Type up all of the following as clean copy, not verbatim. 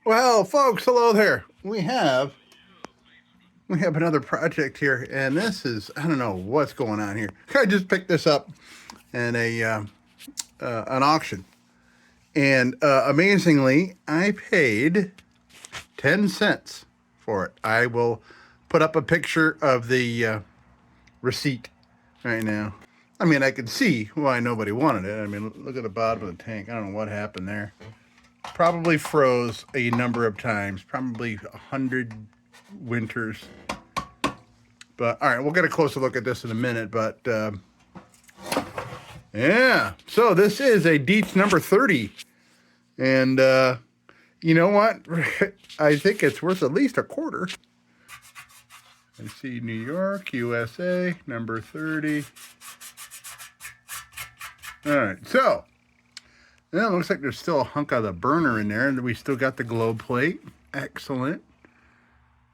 Well, folks, hello there. We have another project here, and this is, I don't know what's going on here. I just picked this up in an auction, and amazingly, I paid 10 cents for it. I will put up a picture of the receipt right now. I mean, I can see why nobody wanted it. I mean, look at the bottom of the tank. I don't know what happened there. Probably froze a number of times, probably 100 winters. But all right, we'll get a closer look at this in a minute. But yeah, so this is a DIETZ number 30, and you know what? I think it's worth at least a quarter. I see New York, USA, number 30. All right, so. Yeah, it looks like there's still a hunk of the burner in there, and we still got the globe plate. Excellent.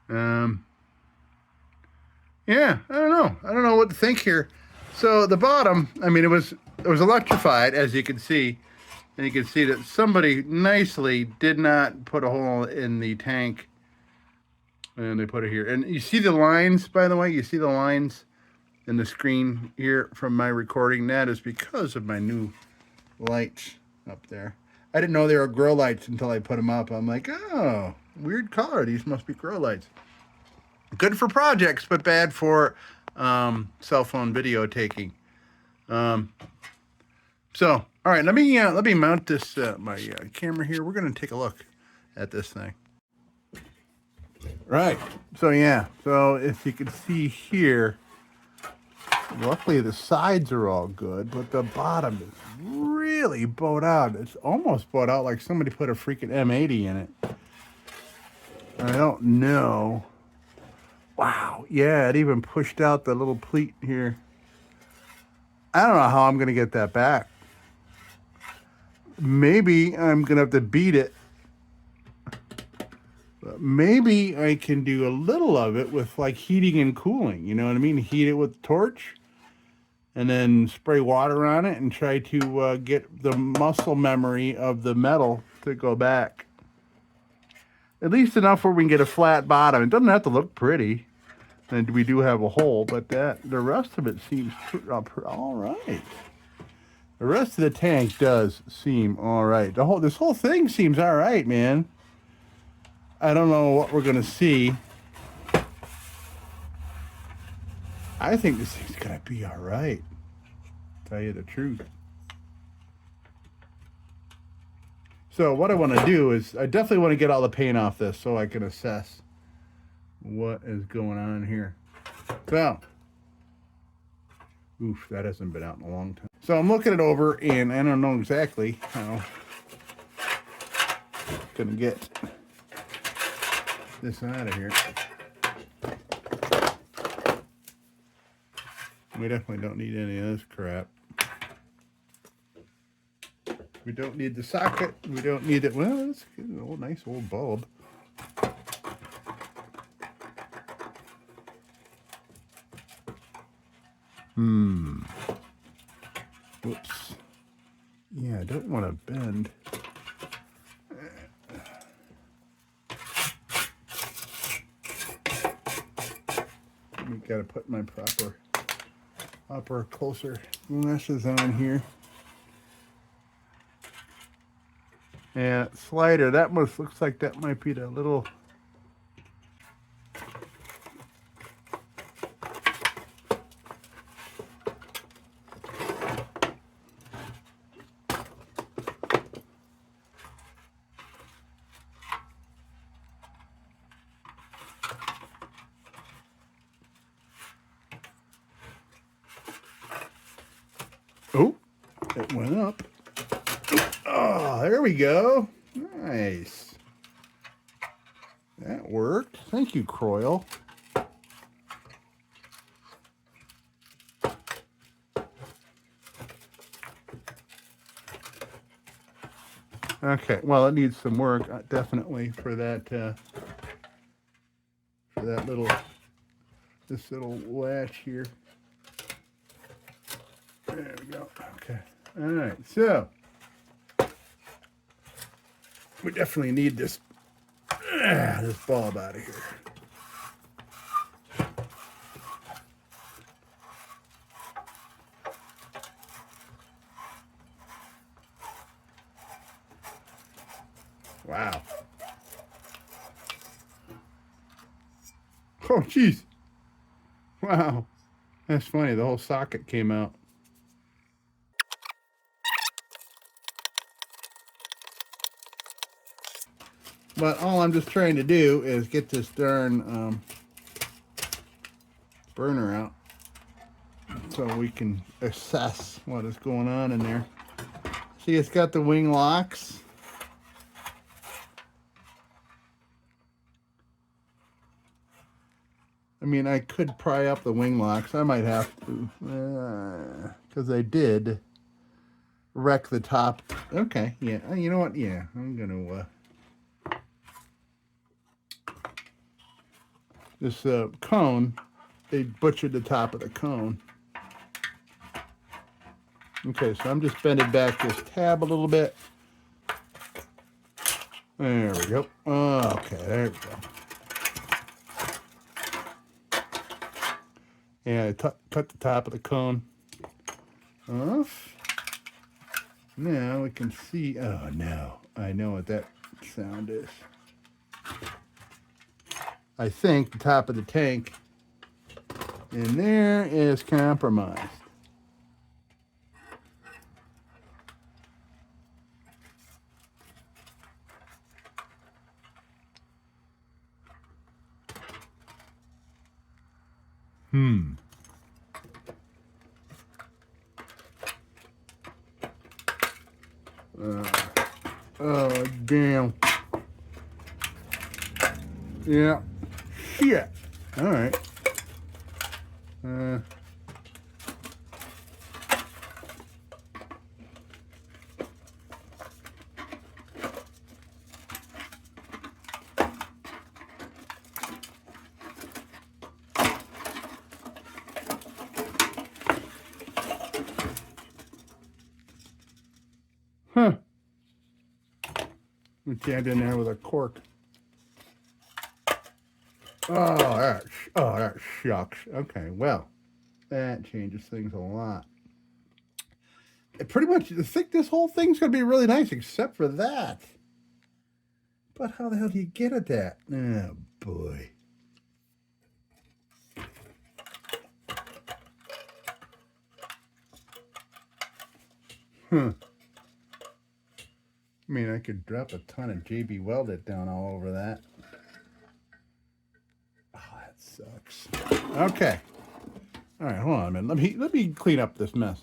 Yeah, I don't know what to think here. So the bottom, I mean, it was electrified, as you can see, and you can see that somebody nicely did not put a hole in the tank, and they put it here. And you see the lines, by the way. You see the lines in the screen here from my recording. That is because of my new lights up there. I didn't know they were grow lights until I put them up. I'm like, oh, weird color. These must be grow lights. Good for projects, but bad for cell phone video taking. So, all right, let me mount this my camera here. We're gonna take a look at this thing. Right. So yeah. So if you can see here, luckily the sides are all good, but the bottom is really bowed out. It's almost bowed out like somebody put a freaking M80 in it. I don't know. Wow. Yeah, it even pushed out the little pleat here. I don't know how I'm going to get that back. Maybe I'm going to have to beat it. But maybe I can do a little of it with like heating and cooling. You know what I mean? Heat it with a torch, and then spray water on it and try to get the muscle memory of the metal to go back. At least enough where we can get a flat bottom. It doesn't have to look pretty. And we do have a hole, but the rest of it seems all right. The rest of the tank does seem all right. This whole thing seems all right, man. I don't know what we're going to see. I think this thing's going to be all right. Tell you the truth. So what I want to do is I definitely want to get all the paint off this so I can assess what is going on here. So, oof, that hasn't been out in a long time. So I'm looking it over, and I don't know exactly how I'm going to get this out of here. We definitely don't need any of this crap. We don't need the socket. We don't need it. Well, it's an old, nice old bulb. Whoops. Yeah, I don't want to bend. We got to put my proper closer glasses on here. Yeah, slider. That looks like that might be the little. Oh, it went up. Oh, there we go. Nice. That worked. Thank you, Croyle. Okay, well, it needs some work, definitely, for that little, this little latch here. There we go. Okay. All right. So we definitely need this bulb out of here. Wow. Oh, jeez. Wow. That's funny. The whole socket came out. But all I'm just trying to do is get this darn burner out so we can assess what is going on in there. See, it's got the wing locks. I mean, I could pry up the wing locks. I might have to, because I did wreck the top. Okay, yeah. You know what? Yeah, I'm gonna. This cone, they butchered the top of the cone. Okay, so I'm just bending back this tab a little bit. There we go. Okay, there we go. Yeah, I cut the top of the cone off. Now we can see. Oh no, I know what that sound is. I think the top of the tank in there is compromised. Oh, damn. Yeah. Shit. All right. Huh. We jammed in there with a cork. Oh, that shucks. Okay, well, that changes things a lot. Pretty much, I think this whole thing's going to be really nice, except for that. But how the hell do you get at that? Oh, boy. I mean, I could drop a ton of JB Welded down all over that. Oh, that sucks. Okay. All right, hold on a minute. Let me clean up this mess.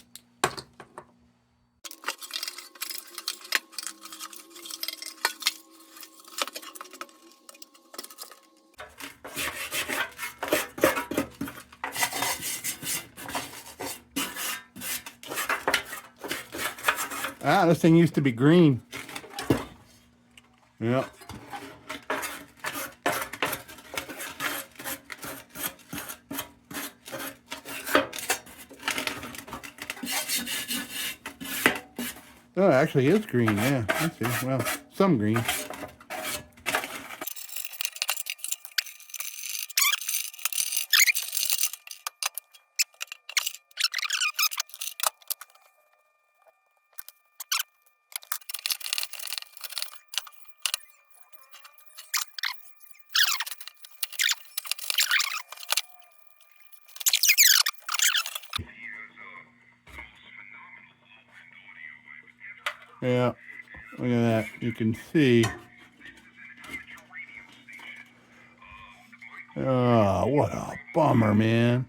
Ah, this thing used to be green. Yep. Oh, it actually is green, yeah. Let's see. Well, some green. Yeah, look at that. You can see. Oh, what a bummer, man.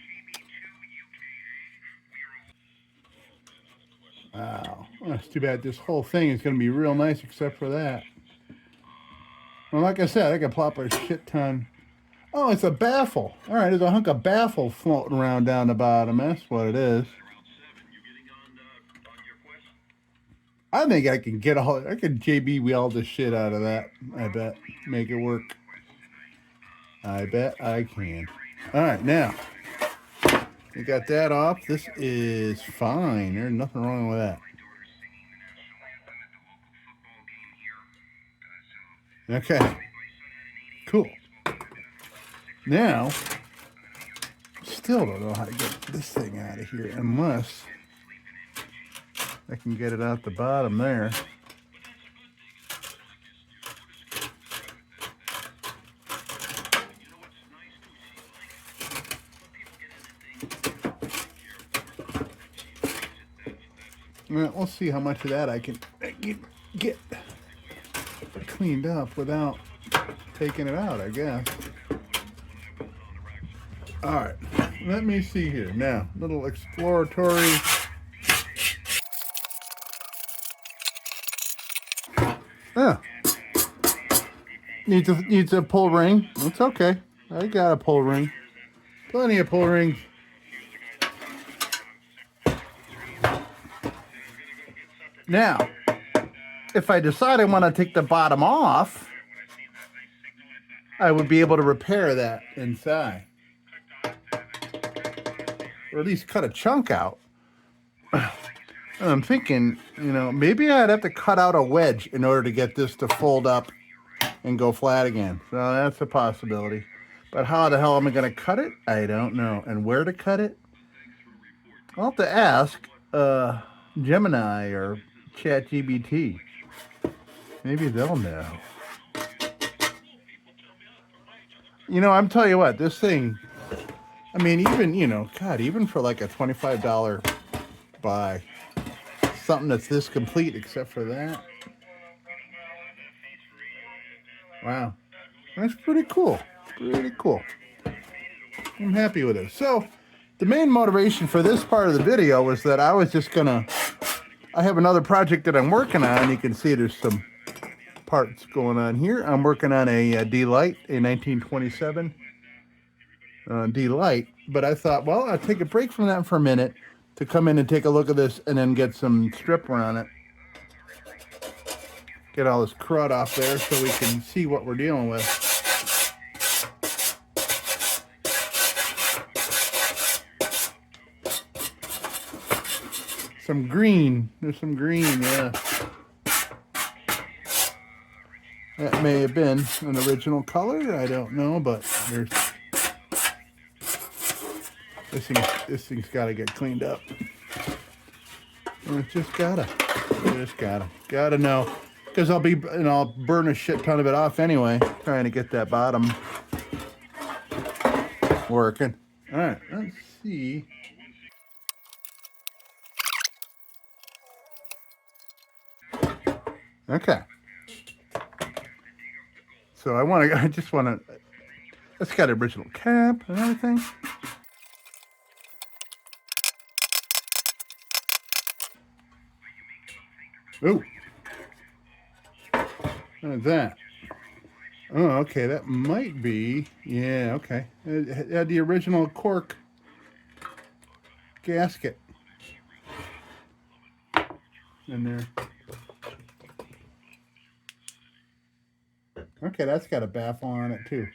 Wow. Well, that's too bad. This whole thing is going to be real nice except for that. Well, like I said, I could plop a shit ton. Oh, it's a baffle. All right, there's a hunk of baffle floating around down the bottom. That's what it is. I think I can I can JB weld the shit out of that. I bet. Make it work. I bet I can. All right, now we got that off. This is fine. There's nothing wrong with that. Okay. Cool. Now, still don't know how to get this thing out of here unless I can get it out the bottom there. Well, we'll see how much of that I can get cleaned up without taking it out, I guess. All right, let me see here. Now, little exploratory. Needs a pull ring. It's okay. I got a pull ring. Plenty of pull rings. Now, if I decide I want to take the bottom off, I would be able to repair that inside. Or at least cut a chunk out. I'm thinking, maybe I'd have to cut out a wedge in order to get this to fold up and go flat again. So that's a possibility. But how the hell am I going to cut it? I don't know. And where to cut it? I'll have to ask Gemini or ChatGPT. Maybe they'll know. I'm telling you what, this thing, I mean, even, God, even for like a $25 buy, something that's this complete except for that. Wow. That's pretty cool. Pretty cool. I'm happy with it. So, the main motivation for this part of the video was that I was just I have another project that I'm working on. You can see there's some parts going on here. I'm working on a DIETZ, a 1927 DIETZ. But I thought, well, I'll take a break from that for a minute to come in and take a look at this and then get some stripper on it. Get all this crud off there so we can see what we're dealing with. Some green. There's some green, yeah. That may have been an original color. I don't know, but there's this thing's got to get cleaned up. It's just gotta know, because I'll burn a shit ton of it off anyway, trying to get that bottom working. All right, let's see. Okay. So I just want to, it's got an original cap and everything. Ooh. What is that? Oh, okay, that might be, yeah, okay. It had the original cork gasket in there. Okay, that's got a baffle on it too.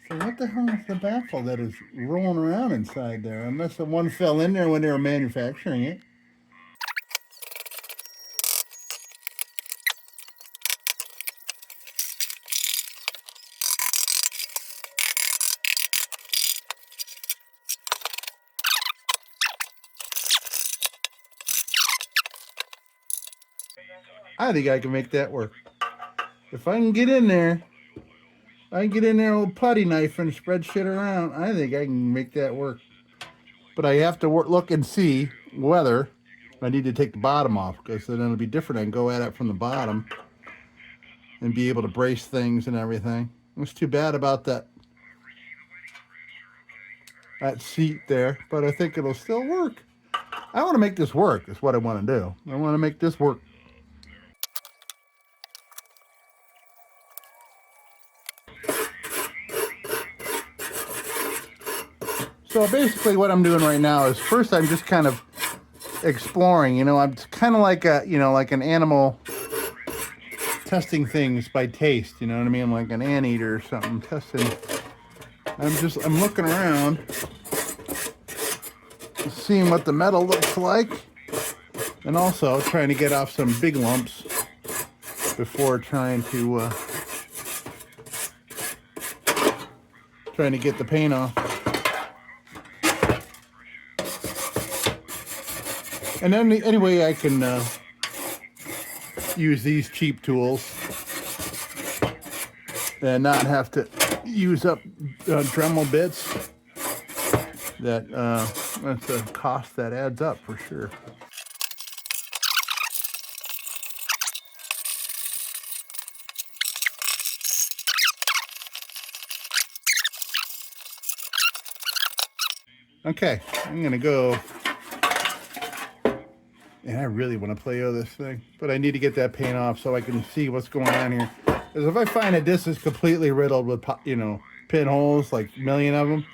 So what the hell is the baffle that is rolling around inside there? Unless the one fell in there when they were manufacturing it. I think I can make that work. If I can get in there, with a putty knife and spread shit around, I think I can make that work. But I have to look and see whether I need to take the bottom off, because then it'll be different. I can go at it from the bottom and be able to brace things and everything. It's too bad about that seat there, but I think it'll still work. I want to make this work, is what I want to do. I want to make this work. So basically what I'm doing right now is, first I'm just kind of exploring. You know, I'm kind of like a, like an animal testing things by taste. You know what I mean? Like an anteater or something testing. I'm looking around, seeing what the metal looks like, and also trying to get off some big lumps before trying to get the paint off. And then anyway, I can use these cheap tools and not have to use up Dremel bits. That's a cost that adds up for sure. Okay, I'm gonna go. And I really want to play with this thing, but I need to get that paint off so I can see what's going on here. Because if I find that this is completely riddled with, pinholes, like a million of them,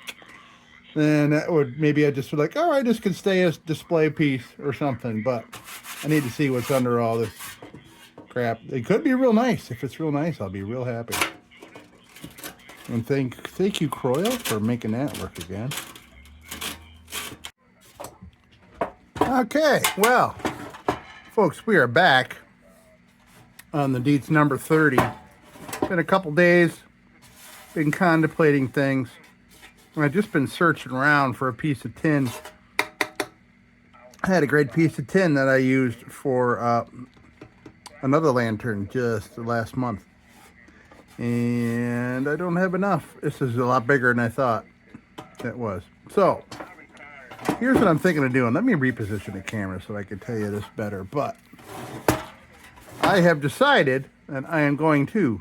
then that would, maybe I just be like, all right, this could stay as display piece or something. But I need to see what's under all this crap. It could be real nice. If it's real nice, I'll be real happy. And thank you, Croyle, for making that work again. Okay, well, folks, we are back on the DIETZ number 30. It's been a couple days, been contemplating things. I've just been searching around for a piece of tin. I had a great piece of tin that I used for another lantern just last month. And I don't have enough. This is a lot bigger than I thought it was. So, here's what I'm thinking of doing. Let me reposition the camera so I can tell you this better. But I have decided that I am going to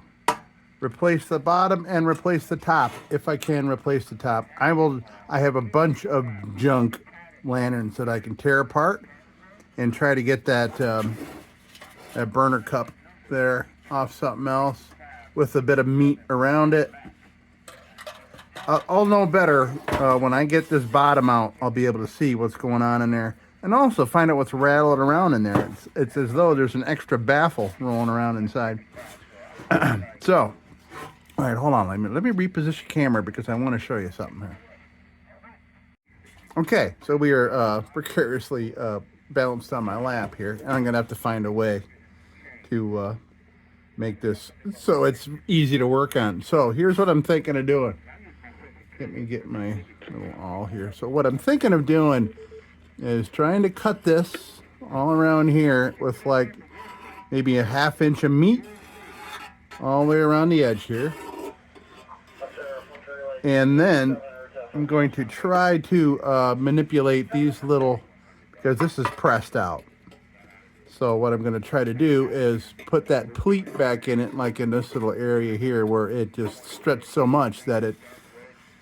replace the bottom and replace the top. If I can replace the top, I have a bunch of junk lanterns that I can tear apart and try to get that that burner cup there off something else with a bit of meat around it. I'll know better when I get this bottom out. I'll be able to see what's going on in there, and also find out what's rattling around in there. It's as though there's an extra baffle rolling around inside. So, all right, hold on. Let me reposition camera because I want to show you something here. Okay, so we are precariously balanced on my lap here, and I'm gonna have to find a way to make this so it's easy to work on. So here's what I'm thinking of doing. Let me get my little awl here. So what I'm thinking of doing is trying to cut this all around here with like maybe a 1/2 inch of meat all the way around the edge here. And then I'm going to try to manipulate these little, because this is pressed out. So what I'm going to try to do is put that pleat back in it, like in this little area here where it just stretched so much that it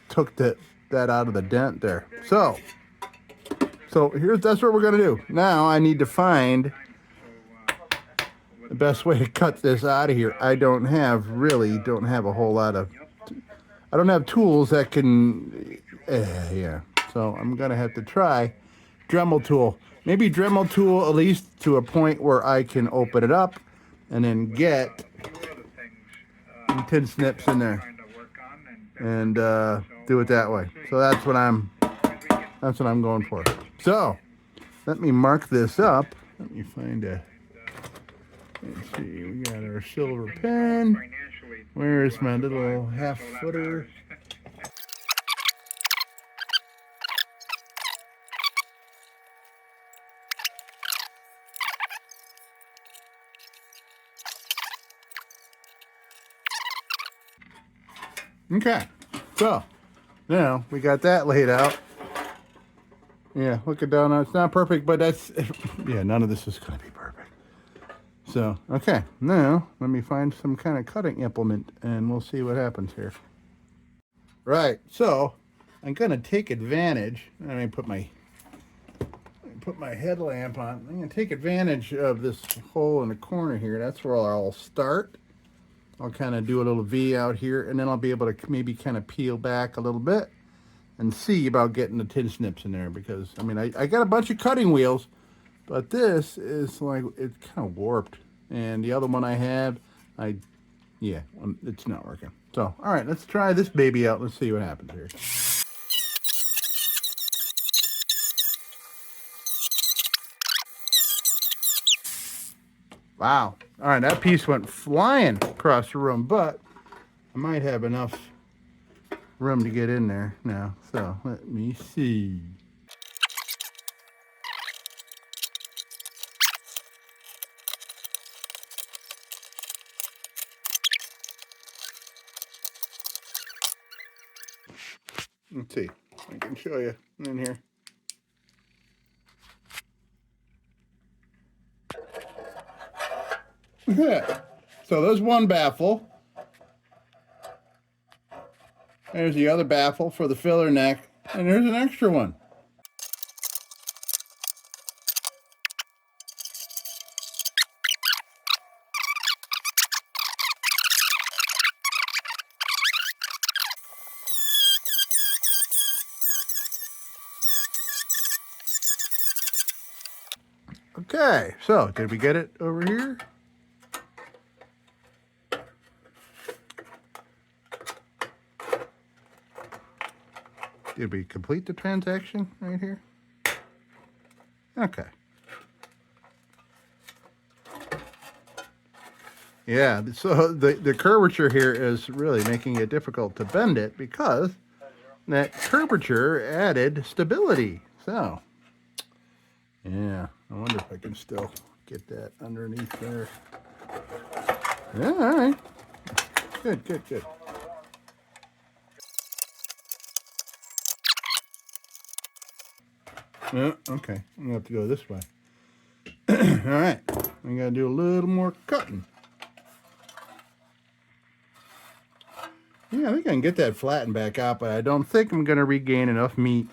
took that out of the dent there. So that's what we're gonna do. Now I need to find the best way to cut this out of here. I don't have a whole lot of, I don't have tools that can, yeah. So I'm gonna have to try Dremel tool. Maybe Dremel tool at least to a point where I can open it up and then get some tin snips in there and do it that way. So that's what I'm going for. So let me mark this up. Let me find let's see, we got our silver pen. Where's my little 1/2 footer? Okay, so now we got that laid out. Yeah, looking down on it's not perfect, but that's, yeah, none of this is going to be perfect. So, okay, now let me find some kind of cutting implement and we'll see what happens here. Right, so I'm going to take advantage. Let me put my headlamp on. I'm going to take advantage of this hole in the corner here. That's where I'll start. I'll kind of do a little V out here, and then I'll be able to maybe kind of peel back a little bit and see about getting the tin snips in there, because I mean I got a bunch of cutting wheels, But this is like, it's kind of warped. And the other one I have, yeah, it's not working. So, all right, let's try this baby out. Let's see what happens here. Wow. All right, that piece went flying across the room, but I might have enough room to get in there now. So let me see. Let's see. I can show you in here. Look at that. So there's one baffle. There's the other baffle for the filler neck. And there's an extra one. Okay, so did we get it over here? Did we complete the transaction right here? Okay. Yeah, so the curvature here is really making it difficult to bend it because that curvature added stability. So, yeah, I wonder if I can still get that underneath there. Yeah, all right. Good, good, good. Yeah, okay. I'm gonna have to go this way. All right. I gotta do a little more cutting. Yeah, I think I can get that flattened back out, but I don't think I'm gonna regain enough meat.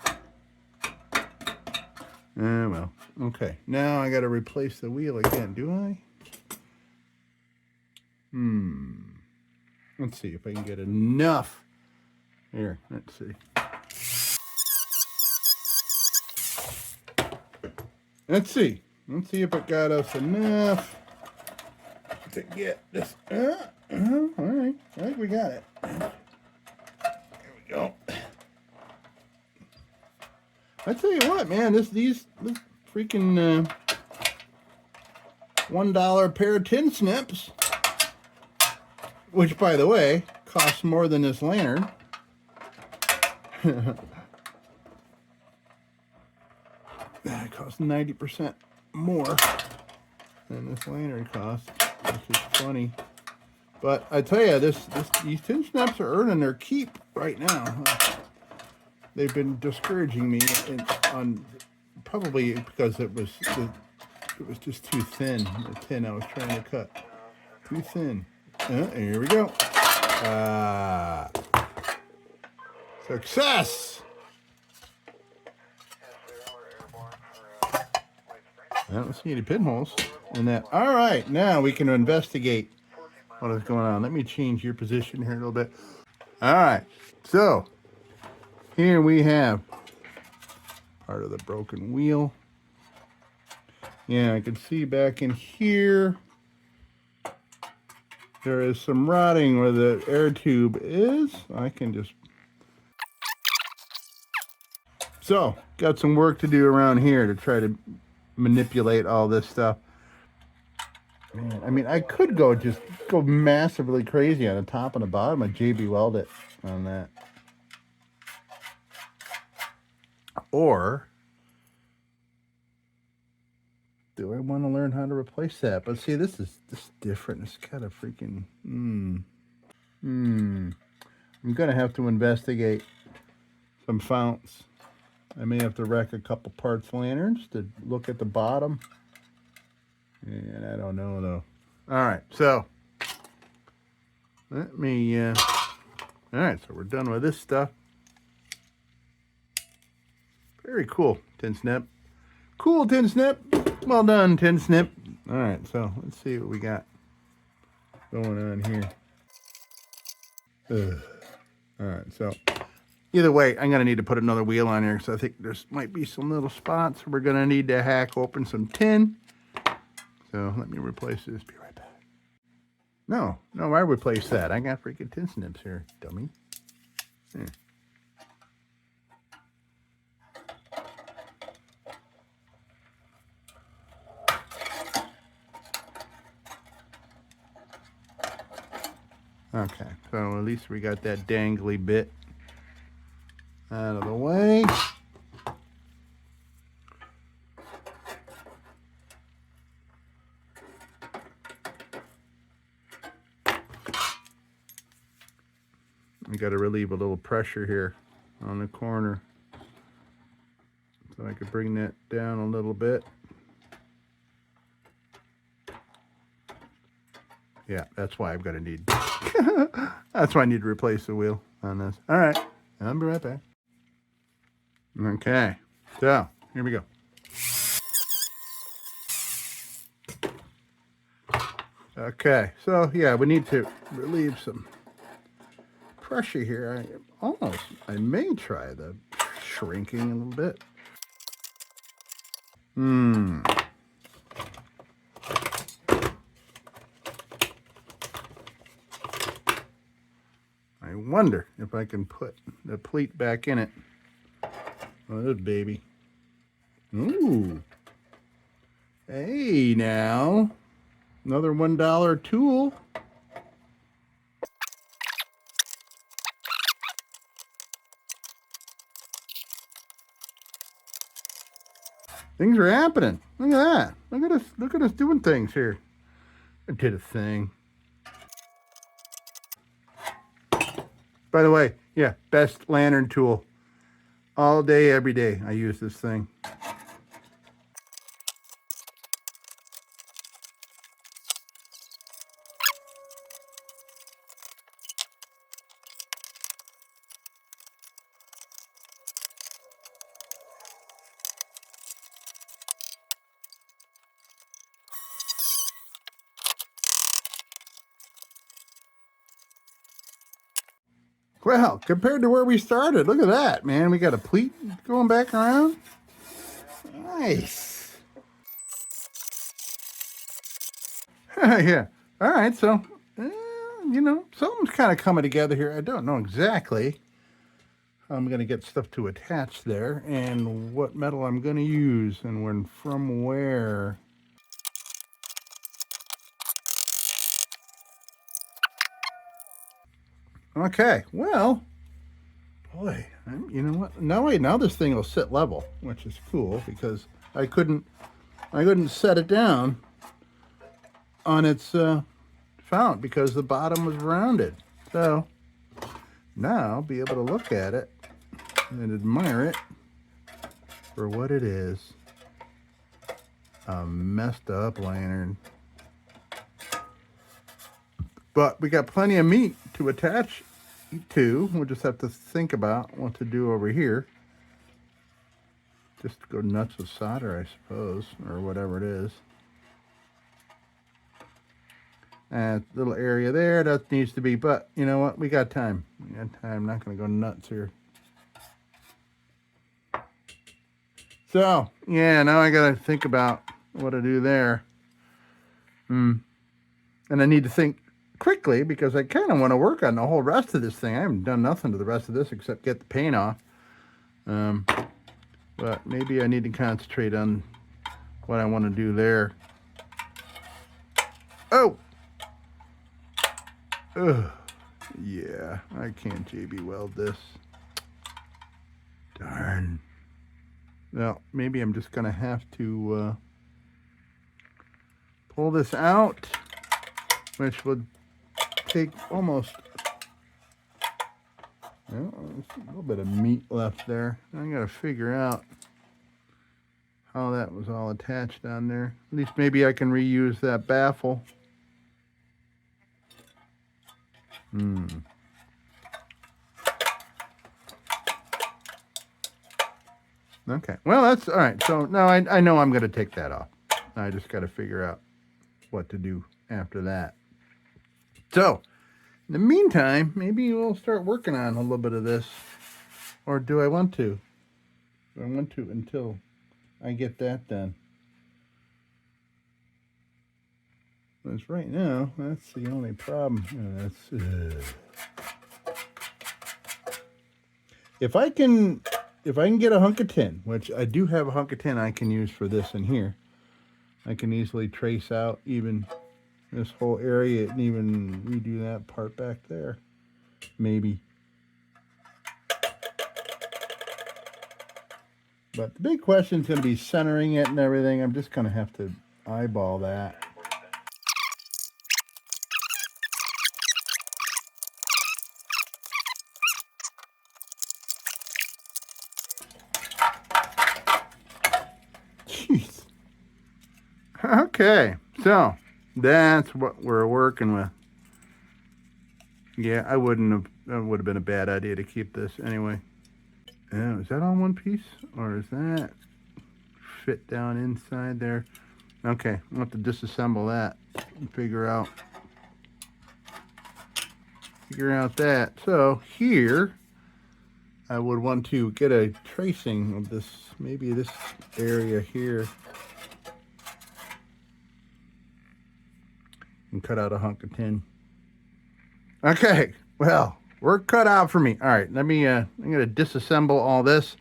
Well, okay. Now I gotta replace the wheel again, do I? Let's see if I can get enough. Here, let's see. Let's see. Let's see if it got us enough to get this. All right. I think we got it. Here we go. I tell you what, man, these freaking $1 pair of tin snips, which, by the way, costs more than this lantern. That costs 90% more than this lantern costs, which is funny. But I tell you, these tin snips are earning their keep right now. They've been discouraging me, on probably because it was just too thin. The tin I was trying to cut, too thin. Here we go. Success. I don't see any pinholes in that. All right, now we can investigate what is going on. Let me change your position here a little bit. All right, so here we have part of the broken wheel. Yeah, I can see back in here there is some rotting where the air tube is. I can just... So, got some work to do around here to try to manipulate all this stuff. Man, I mean, I could go massively crazy on the top and the bottom and JB weld it on that. Or do I want to learn how to replace that? But see, this is different. It's kind of freaking... I'm going to have to investigate some founts. I may have to wreck a couple parts lanterns to look at the bottom. And I don't know, though. All right, so let me... all right, so we're done with this stuff. Very cool, tin snip. Cool, tin snip. Well done, tin snip. All right, so let's see what we got going on here. All right, so Either way, I'm going to need to put another wheel on here because I think there's might be some little spots. We're going to need to hack open some tin. So let me replace this. Be right back. No, I replace that. I got freaking tin snips here, dummy. Here. Okay, so at least we got that dangly bit out of the way. We got to relieve a little pressure here on the corner. So I could bring that down a little bit. Yeah, that's why I'm gonna need. That's why I need to replace the wheel on this. All right, I'll be right back. Okay, so here we go. Okay, so yeah, we need to relieve some pressure here. I may try the shrinking a little bit. I wonder if I can put the pleat back in it. Oh, this baby. Ooh. Hey, now. Another $1 tool. Things are happening. Look at that. Look at us doing things here. I did a thing. By the way, yeah, best lantern tool. All day, every day, I use this thing. Well, compared to where we started, look at that, man. We got a pleat going back around. Nice. Yeah. All right, so, you know, something's kind of coming together here. I don't know exactly how I'm going to get stuff to attach there and what metal I'm going to use and when from where. Okay, well, boy, you know what? Now this thing will sit level, which is cool because I couldn't set it down on its fount because the bottom was rounded. So now I'll be able to look at it and admire it for what it is. A messed up lantern. But we got plenty of meat to attach to. We'll just have to think about what to do over here. Just go nuts with solder, I suppose, or whatever it is. And little area there, that needs to be, but you know what? We got time. I'm not going to go nuts here. So, yeah, now I got to think about what to do there. And I need to think quickly because I kind of want to work on the whole rest of this thing. I haven't done nothing to the rest of this except get the paint off. But maybe I need to concentrate on what I want to do there. Oh! Ugh. Yeah, I can't JB weld this. Darn. Well, maybe I'm just going to have to pull this out, which would take almost, well, there's a little bit of meat left there. I got to figure out how that was all attached on there. At least maybe I can reuse that baffle. Okay, well, that's all right. So now I know I'm going to take that off. I just got to figure out what to do after that. So, in the meantime, maybe we'll start working on a little bit of this. Or do I want to? Do I want to until I get that done? Because right now, that's the only problem. If I can get a hunk of tin, which I do have a hunk of tin I can use for this in here, I can easily trace out even this whole area and even redo that part back there. Maybe. But the big question is going to be centering it and everything. I'm just going to have to eyeball that. Jeez. Okay, so that's what we're working with. Yeah, that would have been a bad idea to keep this anyway. Is that on one piece, or is that fit down inside there? Okay, I'll have to disassemble that and figure out that. So here, I would want to get a tracing of this, maybe this area here, and cut out a hunk of tin. Okay, well, work cut out for me. All right, let me, I'm going to disassemble all this,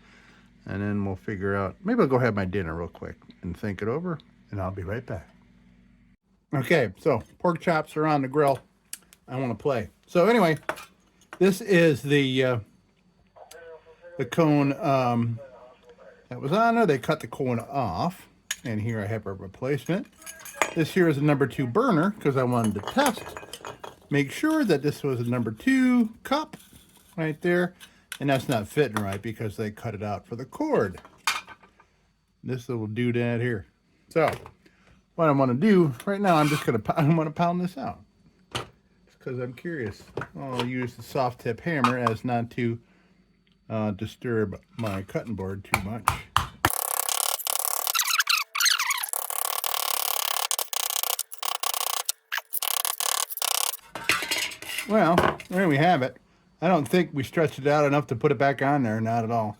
and then we'll figure out. Maybe I'll go have my dinner real quick and think it over, and I'll be right back. Okay, so pork chops are on the grill. I want to play. So anyway, this is the cone that was on there. They cut the cone off, and here I have a replacement. This here is a number 2 burner because I wanted to test, make sure that this was a number 2 cup right there, and that's not fitting right because they cut it out for the cord. This little doodad here. So what I want to do right now, I'm going to pound this out because I'm curious. I'll use the soft tip hammer as not to disturb my cutting board too much. Well, there we have it. I don't think we stretched it out enough to put it back on there. Not at all.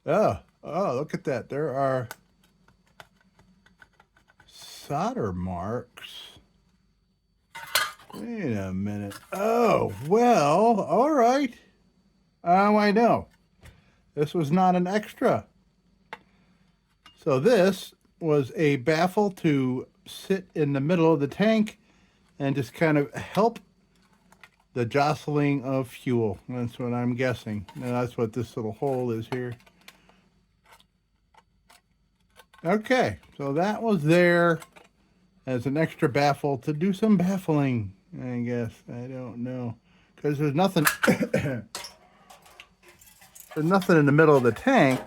Oh, look at that. There are solder marks. Wait a minute. Oh, well, all right. I know. This was not an extra. So this was a baffle to sit in the middle of the tank and just kind of help the jostling of fuel. That's what I'm guessing. And that's what this little hole is here. Okay, so that was there as an extra baffle to do some baffling, I guess. I don't know. Because there's nothing there's nothing in the middle of the tank.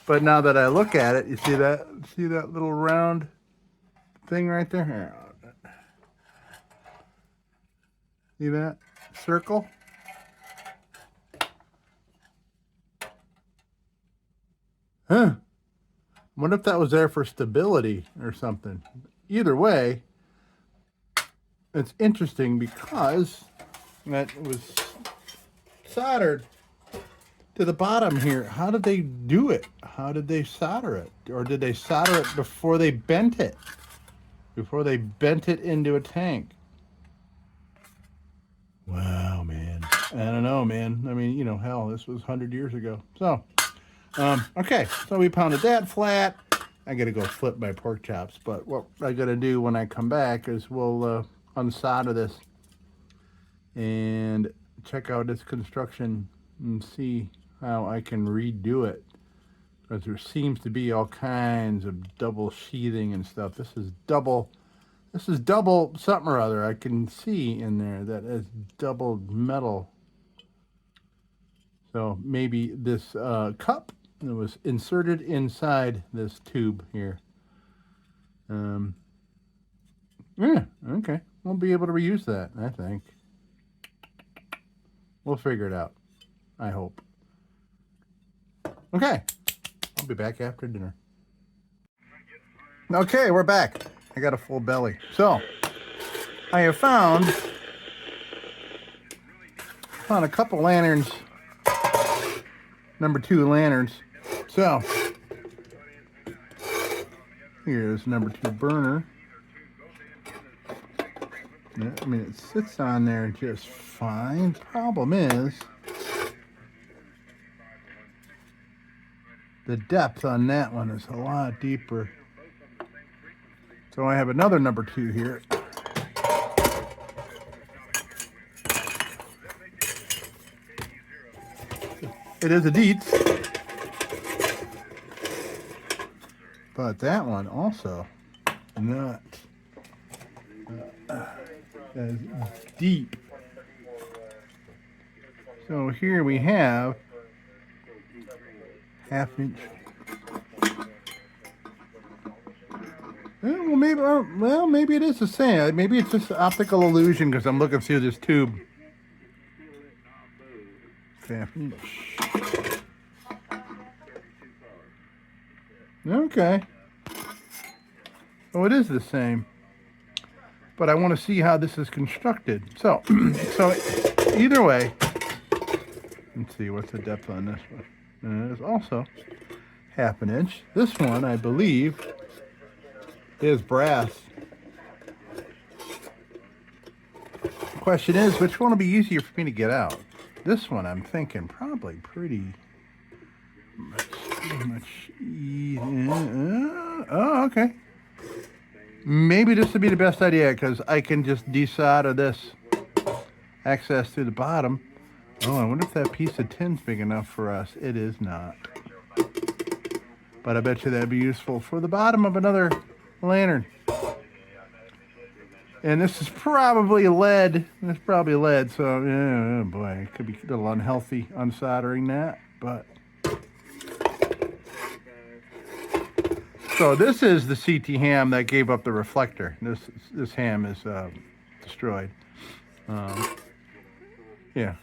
But now that I look at it, you see that little round thing right there? Here. See that circle? Huh. I wonder if that was there for stability or something. Either way, it's interesting because that was soldered to the bottom here. How did they do it? How did they solder it? Or did they solder it before they bent it? Before they bent it into a tank? Wow, man. I don't know, man. I mean, you know, hell, this was 100 years ago. So, okay, so we pounded that flat. I got to go flip my pork chops. But what I got to do when I come back is we'll unsolder this and check out its construction and see how I can redo it. Because there seems to be all kinds of double sheathing and stuff. This is double something or other. I can see in there that is double metal. So maybe this cup that was inserted inside this tube here. Yeah, okay. We'll be able to reuse that, I think. We'll figure it out. I hope. Okay. I'll be back after dinner. Okay, we're back. I got a full belly. So, I have found found a couple lanterns, number 2 lanterns. So here's number 2 burner. Yeah, I mean, it sits on there just fine. Problem is the depth on that one is a lot deeper. So I have another number 2 here. It is a DIETZ, but that one also not as deep. So here we have 1/2 inch. Well, maybe it is the same. Maybe it's just optical illusion because I'm looking through this tube. 1/2 inch. Okay. Oh, it is the same. But I want to see how this is constructed. So either way, let's see what's the depth on this one. And it is also 1/2 inch. This one, I believe, is brass. The question is, which one will be easier for me to get out? This one, I'm thinking, probably pretty much easier. Oh, okay. Maybe this would be the best idea because I can just desolder this access through the bottom. Oh, I wonder if that piece of tin's big enough for us. It is not. But I bet you that'd be useful for the bottom of another lantern. And this is probably lead. It's probably lead, so yeah, oh boy, it could be a little unhealthy unsoldering that, but. So this is the CT ham that gave up the reflector. This ham is destroyed. Yeah.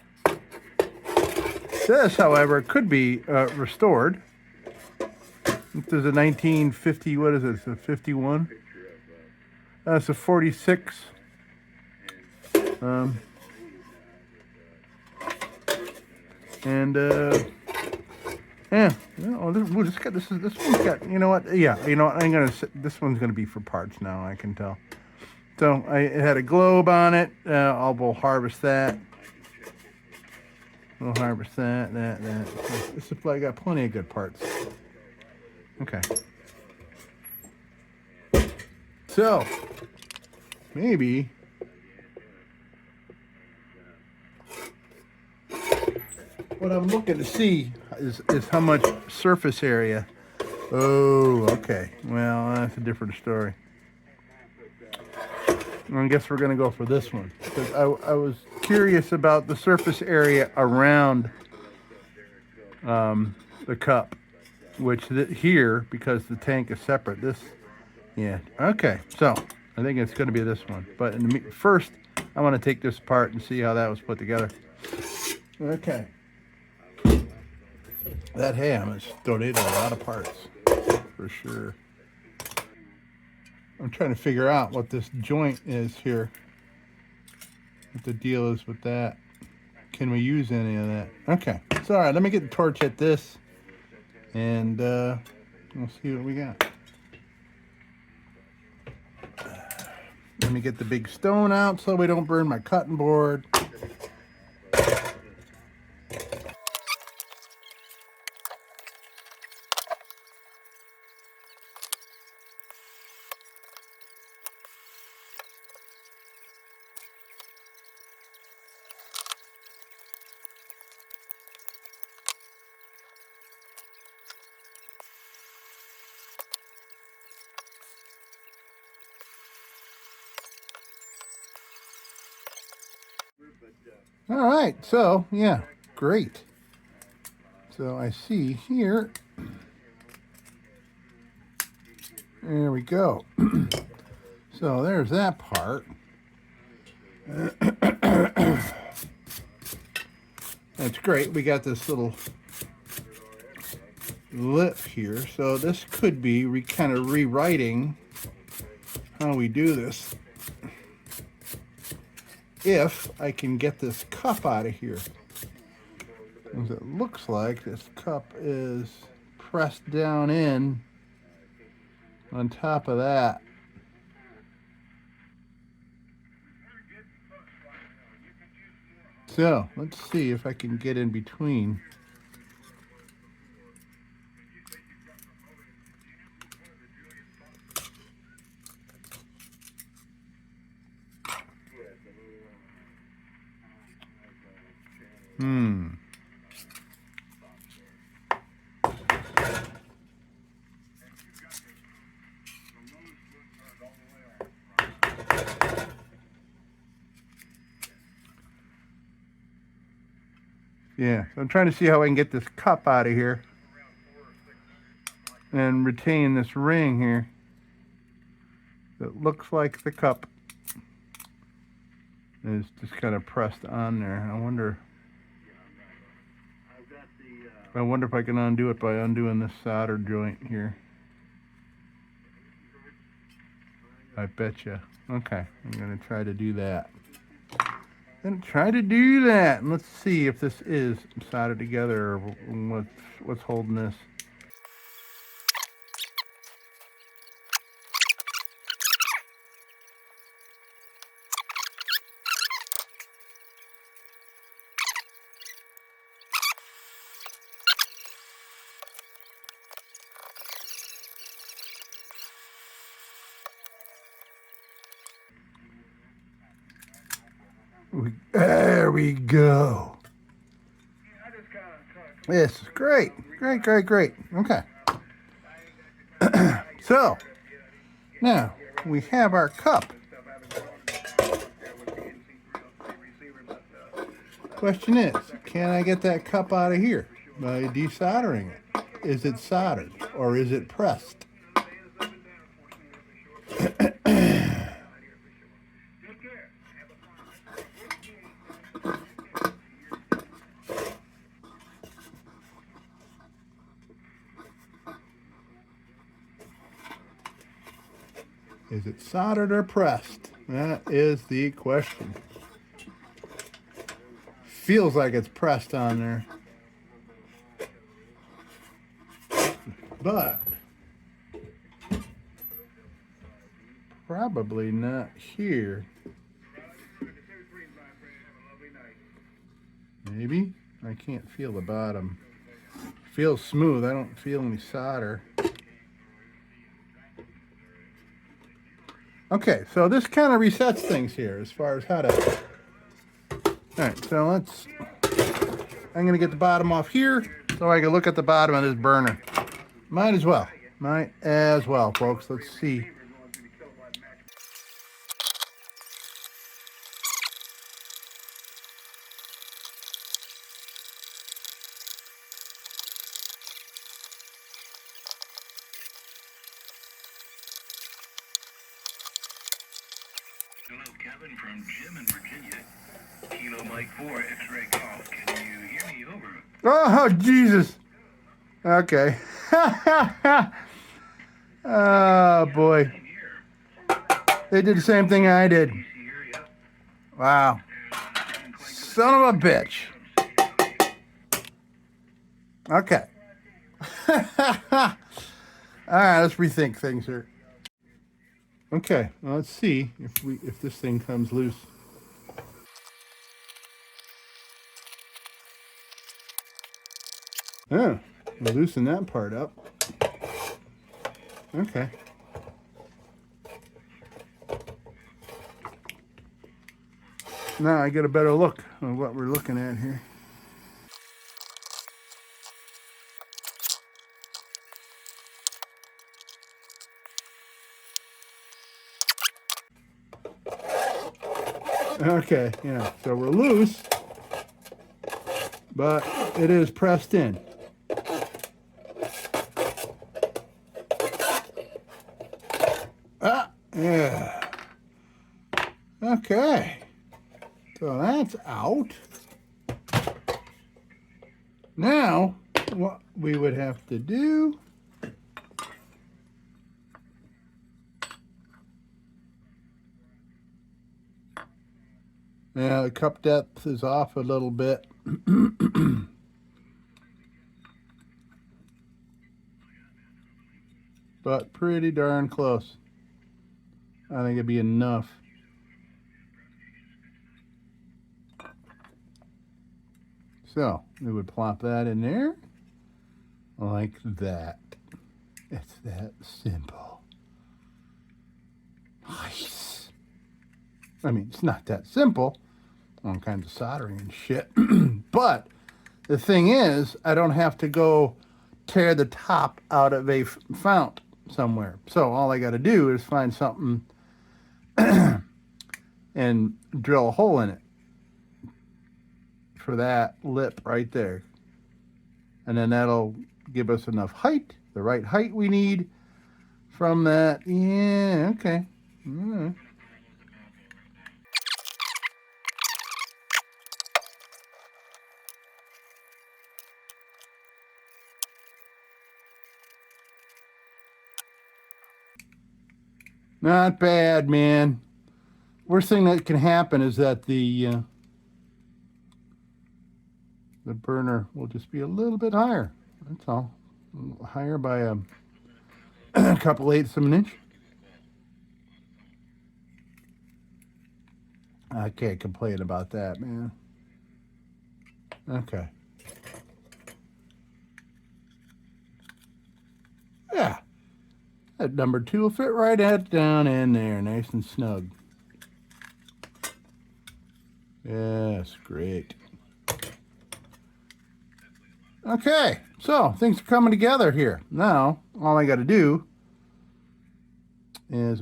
This, however, could be restored. This is a 1950. What is it? It's a 51. That's a 46. Yeah. Oh, we'll just get this one's got. You know what? Yeah. You know what? This one's gonna be for parts now. I can tell. So it had a globe on it. We'll harvest that. We'll harvest that. This supply got plenty of good parts. Okay. So maybe what I'm looking to see is how much surface area. Oh, okay. Well, that's a different story. I guess we're going to go for this one because I was curious about the surface area around the cup, which here, because the tank is separate, yeah, okay, so I think it's going to be this one. But first, I want to take this apart and see how that was put together. Okay. That ham has donated a lot of parts, for sure. I'm trying to figure out what this joint is here. What the deal is with that. Can we use any of that? Okay. So, all right, let me get the torch at this. And we'll see what we got. Let me get the big stone out so we don't burn my cutting board. All right, so yeah, great. So I see here, there we go. So there's that part. That's great. We got this little lip here. So this could be kind of rewriting how we do this. if I can get this cup out of here. As it looks like this cup is pressed down in on top of that. So let's see if I can get in between. Yeah, so I'm trying to see how I can get this cup out of here and retain this ring here. It looks like the cup is just kind of pressed on there. I wonder if I can undo it by undoing this solder joint here. I betcha. Okay, I'm gonna try to do that. And let's see if this is soldered together or what's holding this. There we go. Yes, great. Okay. So, now we have our cup. Question is, can I get that cup out of here by desoldering it? Is it soldered or is it pressed? Is it soldered or pressed? That is the question. Feels like it's pressed on there. But probably not here. Maybe? I can't feel the bottom. Feels smooth. I don't feel any solder. Okay, so this kind of resets things here as far as how to... Alright, so I'm going to get the bottom off here so I can look at the bottom of this burner. Might as well, folks. Let's see. Hello, Kevin from Jim in Virginia. Kilo Mike 4, X-ray golf. Can you hear me? Over. Oh, Jesus. Okay. Oh, boy. They did the same thing I did. Wow. Son of a bitch. Okay. All right, let's rethink things here. Okay, well, let's see if this thing comes loose. Oh, we'll loosen that part up. Okay. Now I get a better look of what we're looking at here. Okay, yeah, so we're loose, but it is pressed in. Yeah. Okay, so that's out. Now, what we would have to do Yeah, the cup depth is off a little bit. But pretty darn close. I think it'd be enough. So we would plop that in there like that. It's that simple. Nice. I mean, it's not that simple. All kinds of soldering and shit. But the thing is, I don't have to go tear the top out of a fount somewhere. So all I got to do is find something and drill a hole in it for that lip right there. And then that'll give us enough height, the right height we need from that. Yeah, okay. All right. Not bad, man. Worst thing that can happen is that the burner will just be a little bit higher. That's all. Higher by a couple eighths of an inch. I can't complain about that, man. Okay. Yeah. That number 2 will fit right down in there, nice and snug. Yes, great. Okay, so things are coming together here. Now, all I got to do is,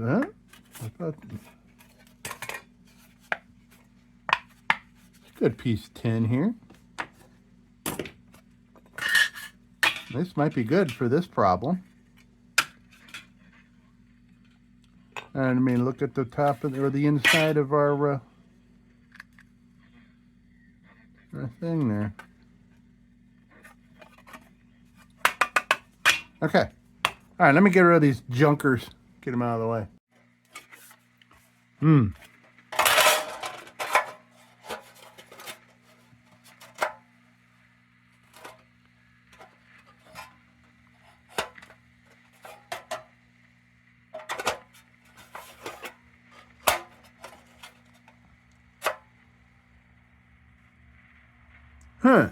good piece of tin here. This might be good for this problem. And I mean, look at the top of or the inside of our thing there. Okay. All right, let me get rid of these junkers. Get them out of the way. Huh.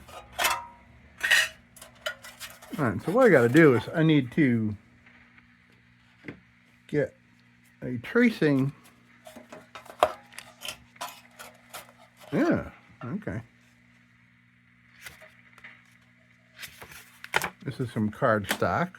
All right, so what I got to do is I need to get a tracing. Yeah, okay. This is some cardstock.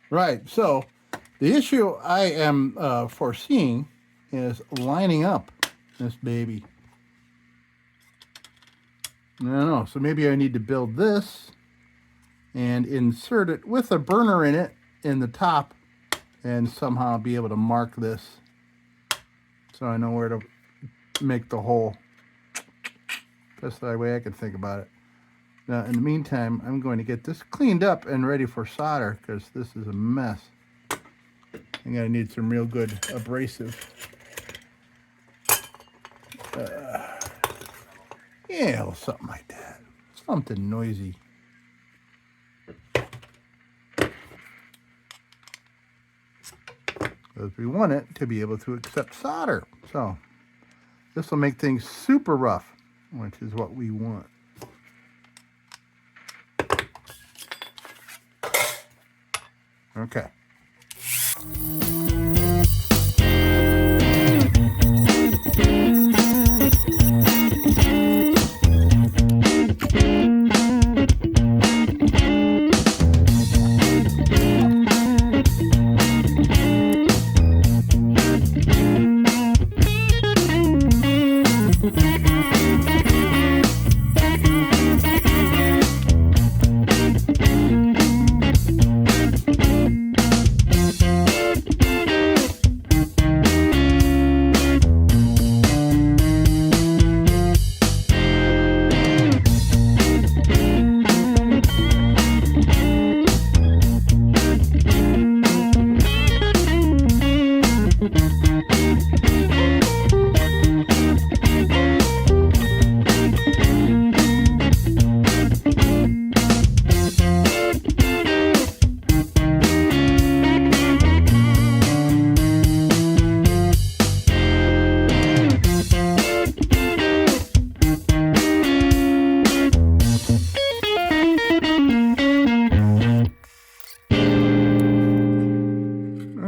Right, so the issue I am foreseeing is lining up this baby. I don't know, so maybe I need to build this and insert it with a burner in it in the top and somehow be able to mark this so I know where to make the hole. That's the way I can think about it. Now, in the meantime, I'm going to get this cleaned up and ready for solder because this is a mess. I'm going to need some real good abrasive. Yeah, something like that. Something noisy. Because we want it to be able to accept solder. So, this will make things super rough, which is what we want. Okay.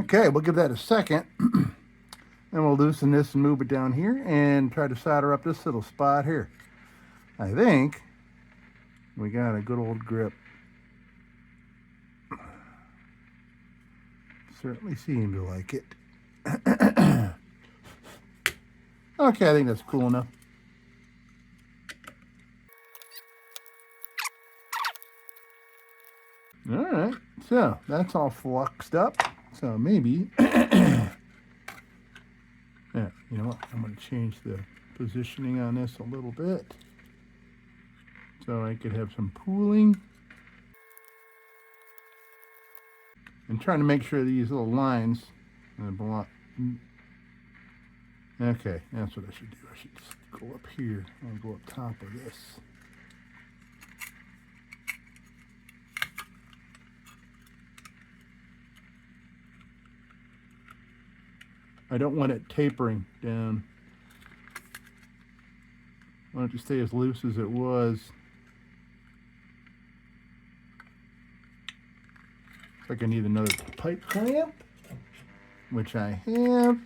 Okay, we'll give that a second. And we'll loosen this and move it down here and try to solder up this little spot here. I think we got a good old grip. Certainly seem to like it. Okay, I think that's cool enough. All right, so that's all fluxed up. So maybe, yeah, you know what? I'm going to change the positioning on this a little bit so I could have some pooling. I'm trying to make sure these little lines belong. Okay, that's what I should do. I should just go up here and go up top of this. I don't want it tapering down. I want it to stay as loose as it was. Looks like I need another pipe clamp, which I have.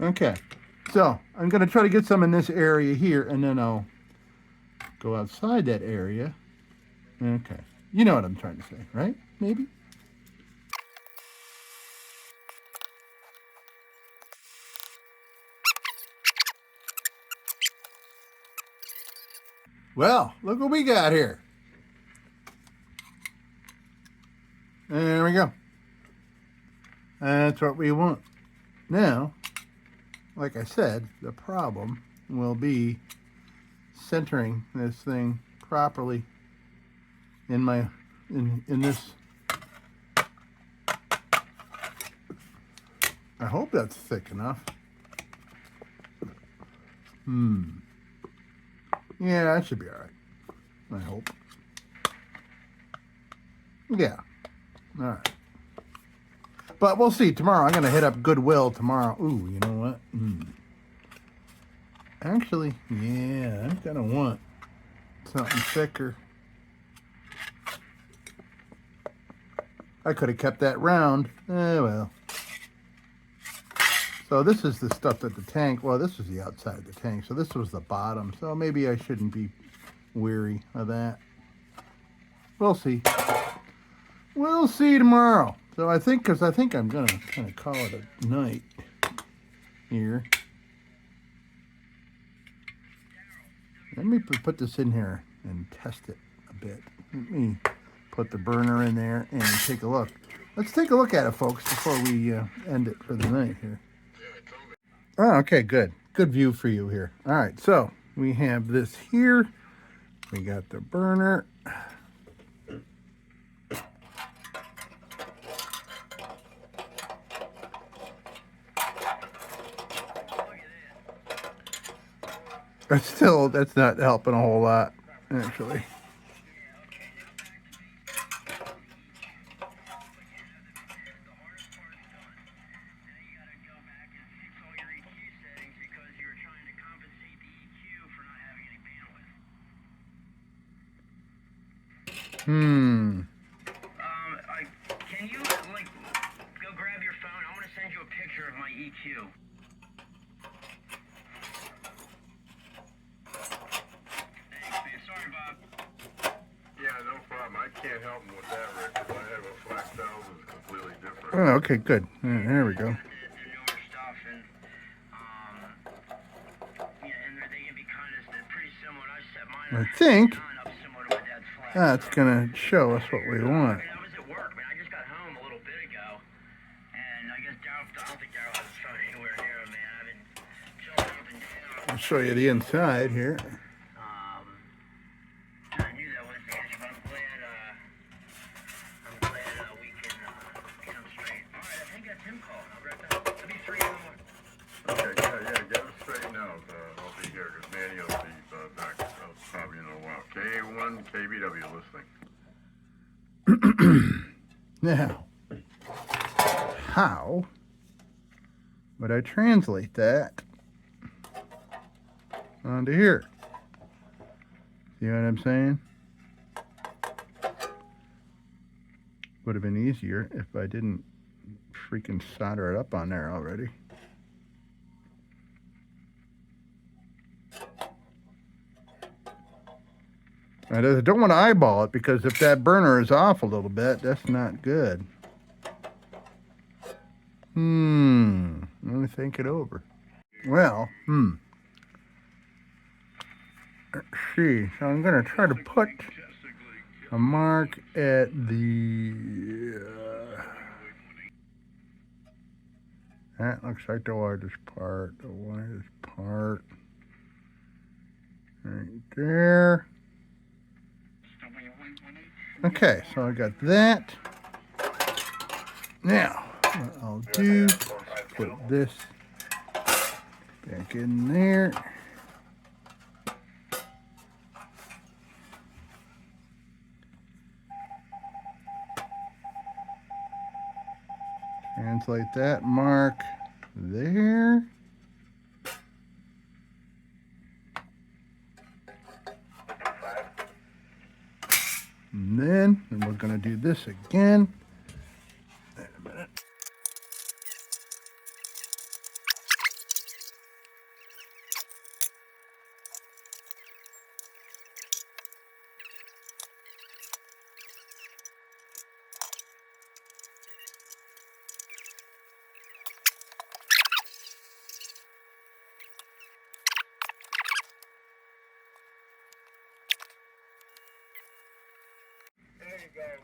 Okay, so I'm going to try to get some in this area here, and then I'll go outside that area. Okay, you know what I'm trying to say, right? Maybe? Well, look what we got here. There we go. That's what we want. Now, like I said, the problem will be centering this thing properly in this. I hope that's thick enough. Yeah, that should be all right. I hope. Yeah. All right. But we'll see tomorrow. I'm going to hit up Goodwill tomorrow. Ooh, you know what? Actually, yeah, I'm going to want something thicker. I could have kept that round. Well. So this is the stuff that the tank, well, this is the outside of the tank. So this was the bottom. So maybe I shouldn't be weary of that. We'll see. We'll see tomorrow. So I think, because I think I'm going to kind of call it a night here. Let me put this in here and test it a bit. Let me put the burner in there and take a look. Let's take a look at it, folks, before we end it for the night here. Oh, okay, good. Good view for you here. All right, so we have this here. We got the burner. But still, that's not helping a whole lot, actually. Can you, like, go grab your phone? I want to send you a picture of my EQ. Thanks, man. Sorry, Bob. Yeah, no problem. I can't help him with that, Rick, because I have a flat valve that's completely different. Oh, okay, good. There we go. The newer stuff, and, yeah, and they can be kind of pretty similar. I set mine I think up similar to my dad's flat. that's going to show us what we want. I was at work, man. I just got home a little bit ago, and I guess Daryl, I don't think Daryl has his phone anywhere near him, man. I've been jumping up and down. I'll show you the inside here. I knew that was the issue, but I'm glad we can get him straight. All right, I think that's him calling. I'll be right back. It'll be 3 in the morning. Okay, yeah, get him straightened out. I'll be here, because Manny will be back probably in a while. K1, KBW listening. Now, how would I translate that onto here? See what I'm saying? Would have been easier if I didn't freaking solder it up on there already. I don't want to eyeball it, because if that burner is off a little bit, that's not good. Let me think it over. Well, let's see. So I'm going to try to put a mark at the... that looks like the widest part. The widest part. Right there. Okay, so I got that. Now, what I'll do is put this back in there. Translate that mark there. And then we're going to do this again. Wait a minute.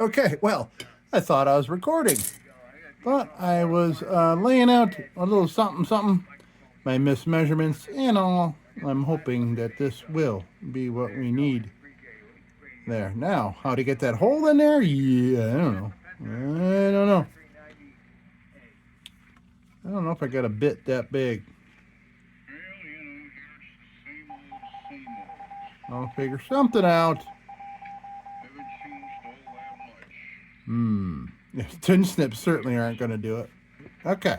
Okay, well, I thought I was recording, but I was laying out a little something, my mismeasurements and all. I'm hoping that this will be what we need. There. Now, how to get that hole in there? Yeah, I don't know. I don't know if I got a bit that big. I'll figure something out. Tin snips certainly aren't going to do it. Okay.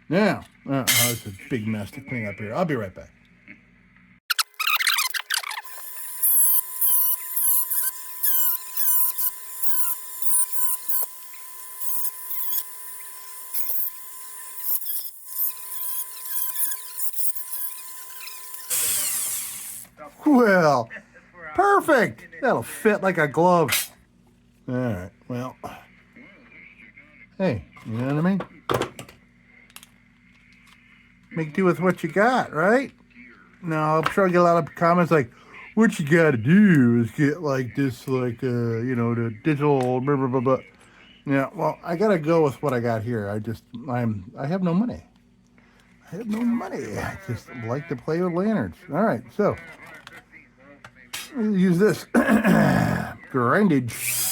Now, it's a big mess to clean up here. I'll be right back. Well, perfect. That'll fit like a glove. All right, well, hey, you know what I mean? Make do with what you got, right? Now, I'm sure I get a lot of comments like, what you gotta do is get like this, like, the digital, blah, blah, blah, blah. Yeah, well, I gotta go with what I got here. I have no money. I just like to play with lanterns. All right, so, use this grindage.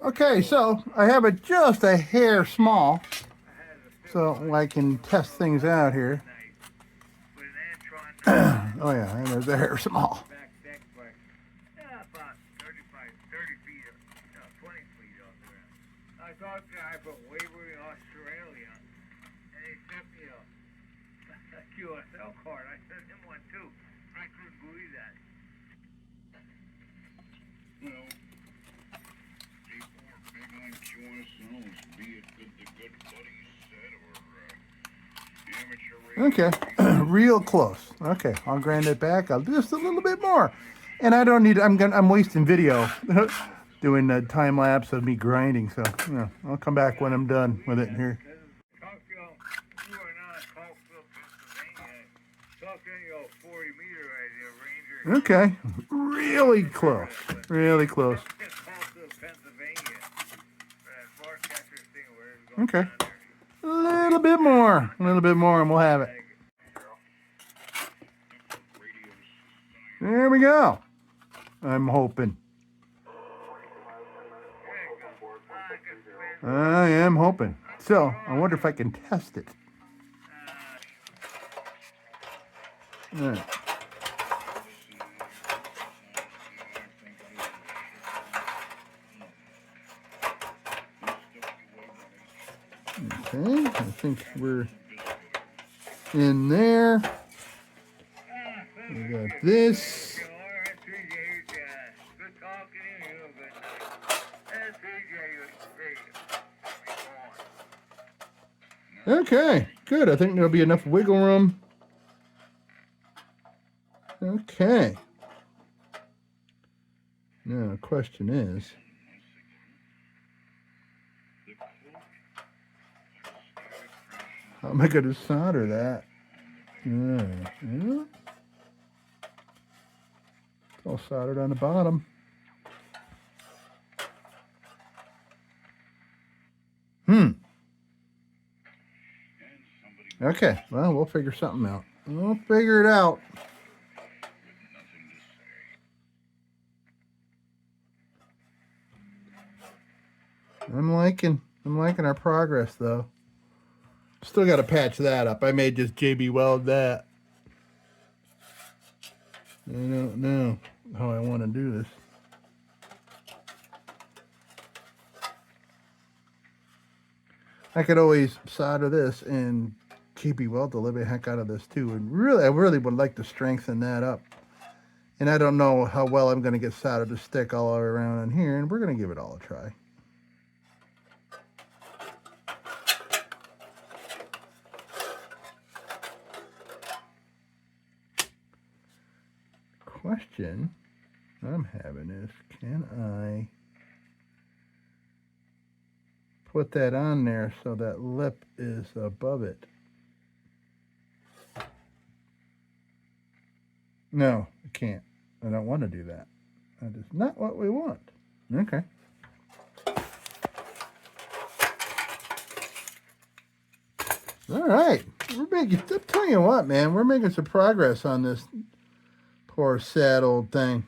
Okay, so I have it just a hair small, so I can test things out here. Oh yeah, and there's a hair small. About 30 feet, 20 feet off the ground. I talked to a guy from Waverly, Australia, and he sent me a QSL card. I sent him one too. I couldn't believe that. Well, people are big on QSLs, be it the good buddies set or amateur radio. Okay, real close. Okay, I'll grind it back. I'll do just a little bit more, and I don't need. I'm wasting video doing a time lapse of me grinding. So I'll come back when I'm done with it here. You are not Coltville, Pennsylvania. Talking, 40 meter right there, Ranger. Okay, really close. Really close. Coltville, Pennsylvania. Forecaster thing where it's going Okay. down there. A little bit more, and we'll have it. There we go. I'm hoping. I am hoping. So, I wonder if I can test it. All right. Okay, I think we're in there. We got this. Good talking to you. Good night. Okay, good. I think there'll be enough wiggle room. Okay. Now the question is, how am I going to solder that? Yeah. It's all soldered on the bottom. Okay, well, we'll figure something out. We'll figure it out. I'm liking our progress, though. Still got to patch that up. I may just JB weld that. I don't know how I want to do this. I could always solder this and JB weld the living heck out of this too. And really, I really would like to strengthen that up. And I don't know how well I'm going to get solder to stick all the way around on here. And we're going to give it all a try. Question I'm having is, can I put that on there so that lip is above it? No, I can't. I don't want to do that. That is not what we want. Okay. All right. I'm telling you what, man, we're making some progress on this poor sad old thing.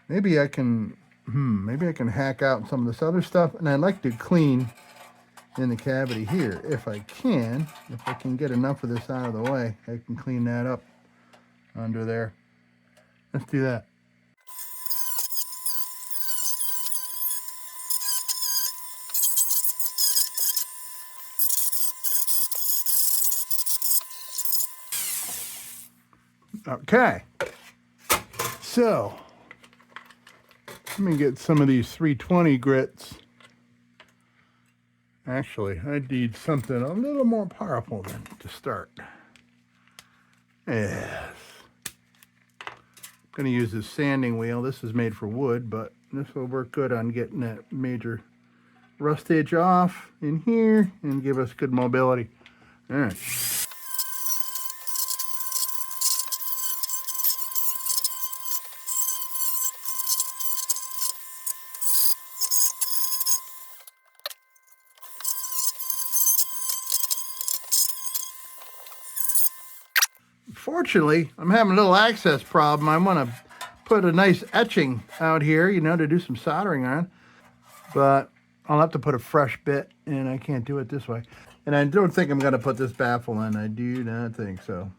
Maybe I can hack out some of this other stuff, and I'd like to clean in the cavity here if I can get enough of this out of the way. I can clean that up under there. Let's do that. Okay, so let me get some of these 320 grits. Actually, I need something a little more powerful than to start. Yes. I'm going to use this sanding wheel. This is made for wood, but this will work good on getting that major rust edge off in here and give us good mobility. All right. Fortunately, I'm having a little access problem. I want to put a nice etching out here, to do some soldering on. But I'll have to put a fresh bit, and I can't do it this way. And I don't think I'm going to put this baffle in. I do not think so.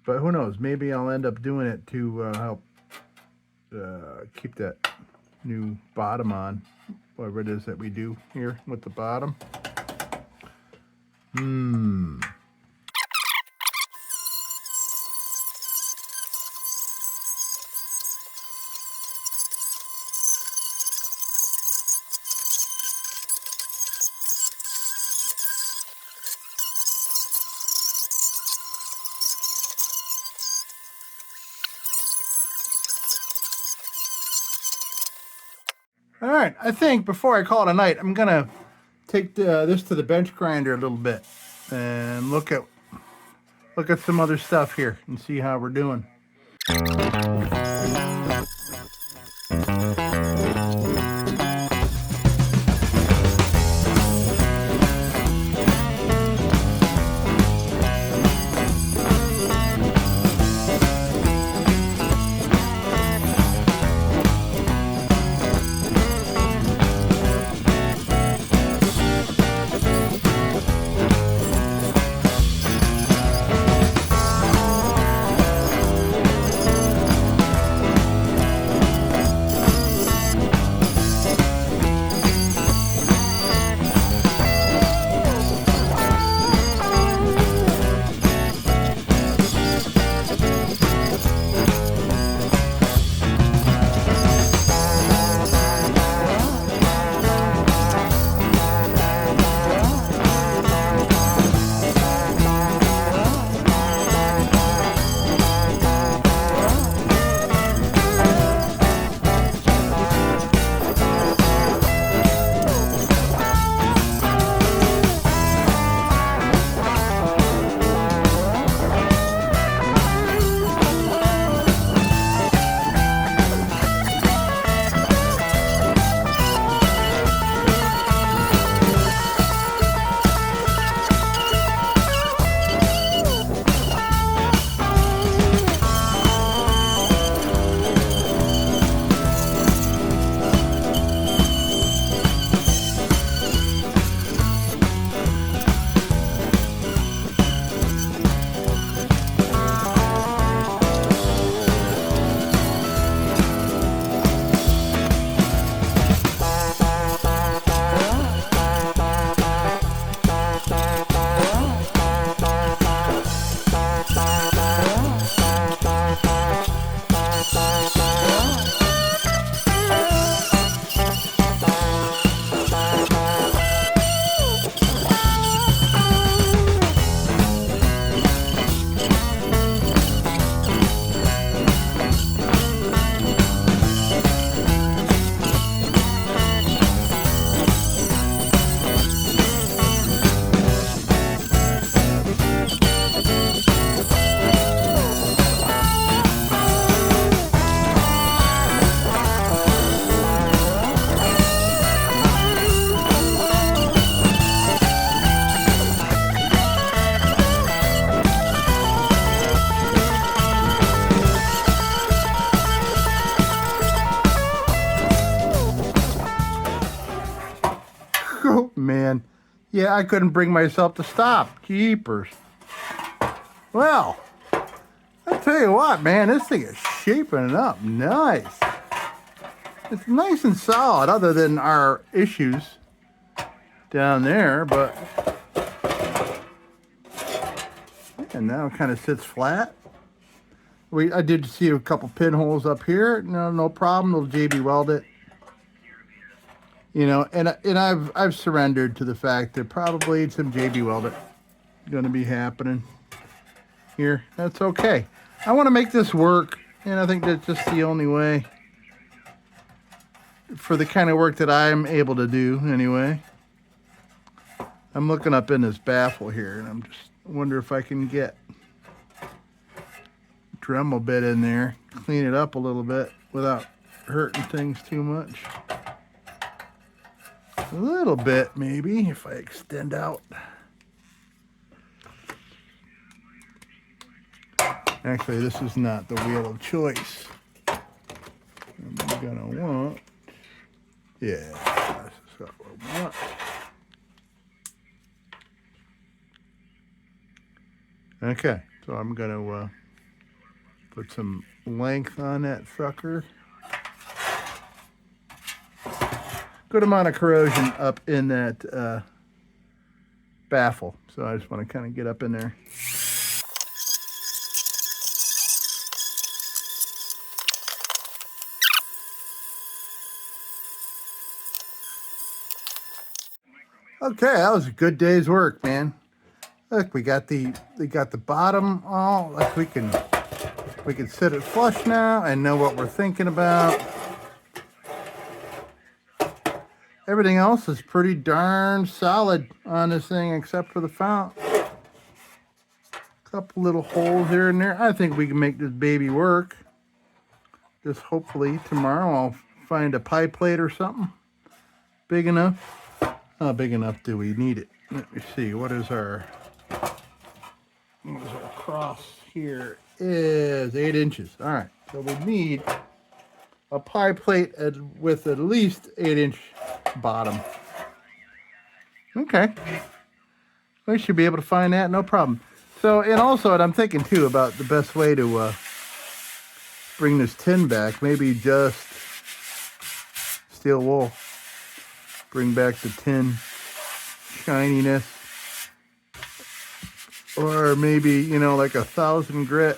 But who knows? Maybe I'll end up doing it to help keep that new bottom on, whatever it is that we do here with the bottom. All right, I think before I call it a night, I'm going to take this to the bench grinder a little bit and look at some other stuff here and see how we're doing. Yeah, I couldn't bring myself to stop. Jeepers. Well, I'll tell you what, man, this thing is shaping up nice. It's nice and solid, other than our issues down there, but and now it kind of sits flat. I did see a couple pinholes up here. No problem. They'll JB weld it. You know, and I've surrendered to the fact that probably some JB welding going to be happening here. That's okay. I want to make this work, and I think that's just the only way for the kind of work that I'm able to do anyway. I'm looking up in this baffle here, and I'm just wonder if I can get Dremel bit in there, clean it up a little bit without hurting things too much. A little bit, maybe, if I extend out. Actually, this is not the wheel of choice. I'm gonna want, yeah, this is what I want. Okay, so I'm gonna put some length on that sucker. Good amount of corrosion up in that baffle, so I just want to kind of get up in there. Okay, that was a good day's work, man. Look, we got the bottom all. Like we can sit it flush now and know what we're thinking about. Everything else is pretty darn solid on this thing except for the fount. Couple little holes here and there. I think we can make this baby work. Just hopefully tomorrow I'll find a pie plate or something big enough. How big enough do we need it? Let me see. What is our cross here? Is 8 inches. All right. So we need a pie plate with at least 8-inch bottom. Okay. We should be able to find that, no problem. So, and also, and I'm thinking too about the best way to bring this tin back. Maybe just steel wool. Bring back the tin shininess. Or maybe, you know, like 1,000 grit.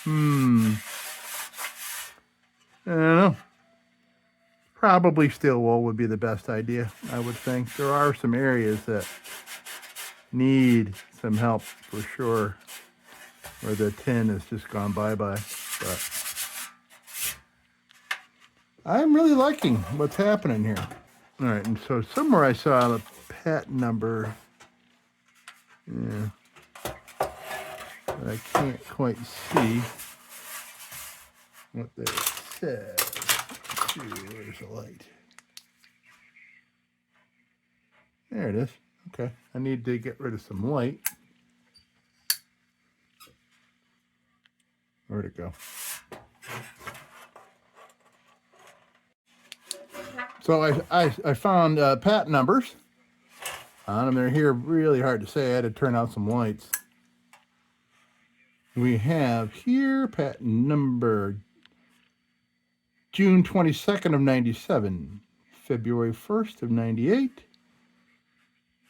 I don't know. Probably steel wool would be the best idea, I would think. There are some areas that need some help for sure, where the tin has just gone bye-bye. But I'm really liking what's happening here. All right, and so somewhere I saw the patent number. Yeah. But I can't quite see what they said. Let's see, where's the light? There it is. Okay, I need to get rid of some light. Where'd it go? So I found patent numbers on them. They're here, really hard to say. I had to turn out some lights. We have here patent number June 22nd of 97, February 1st of 98,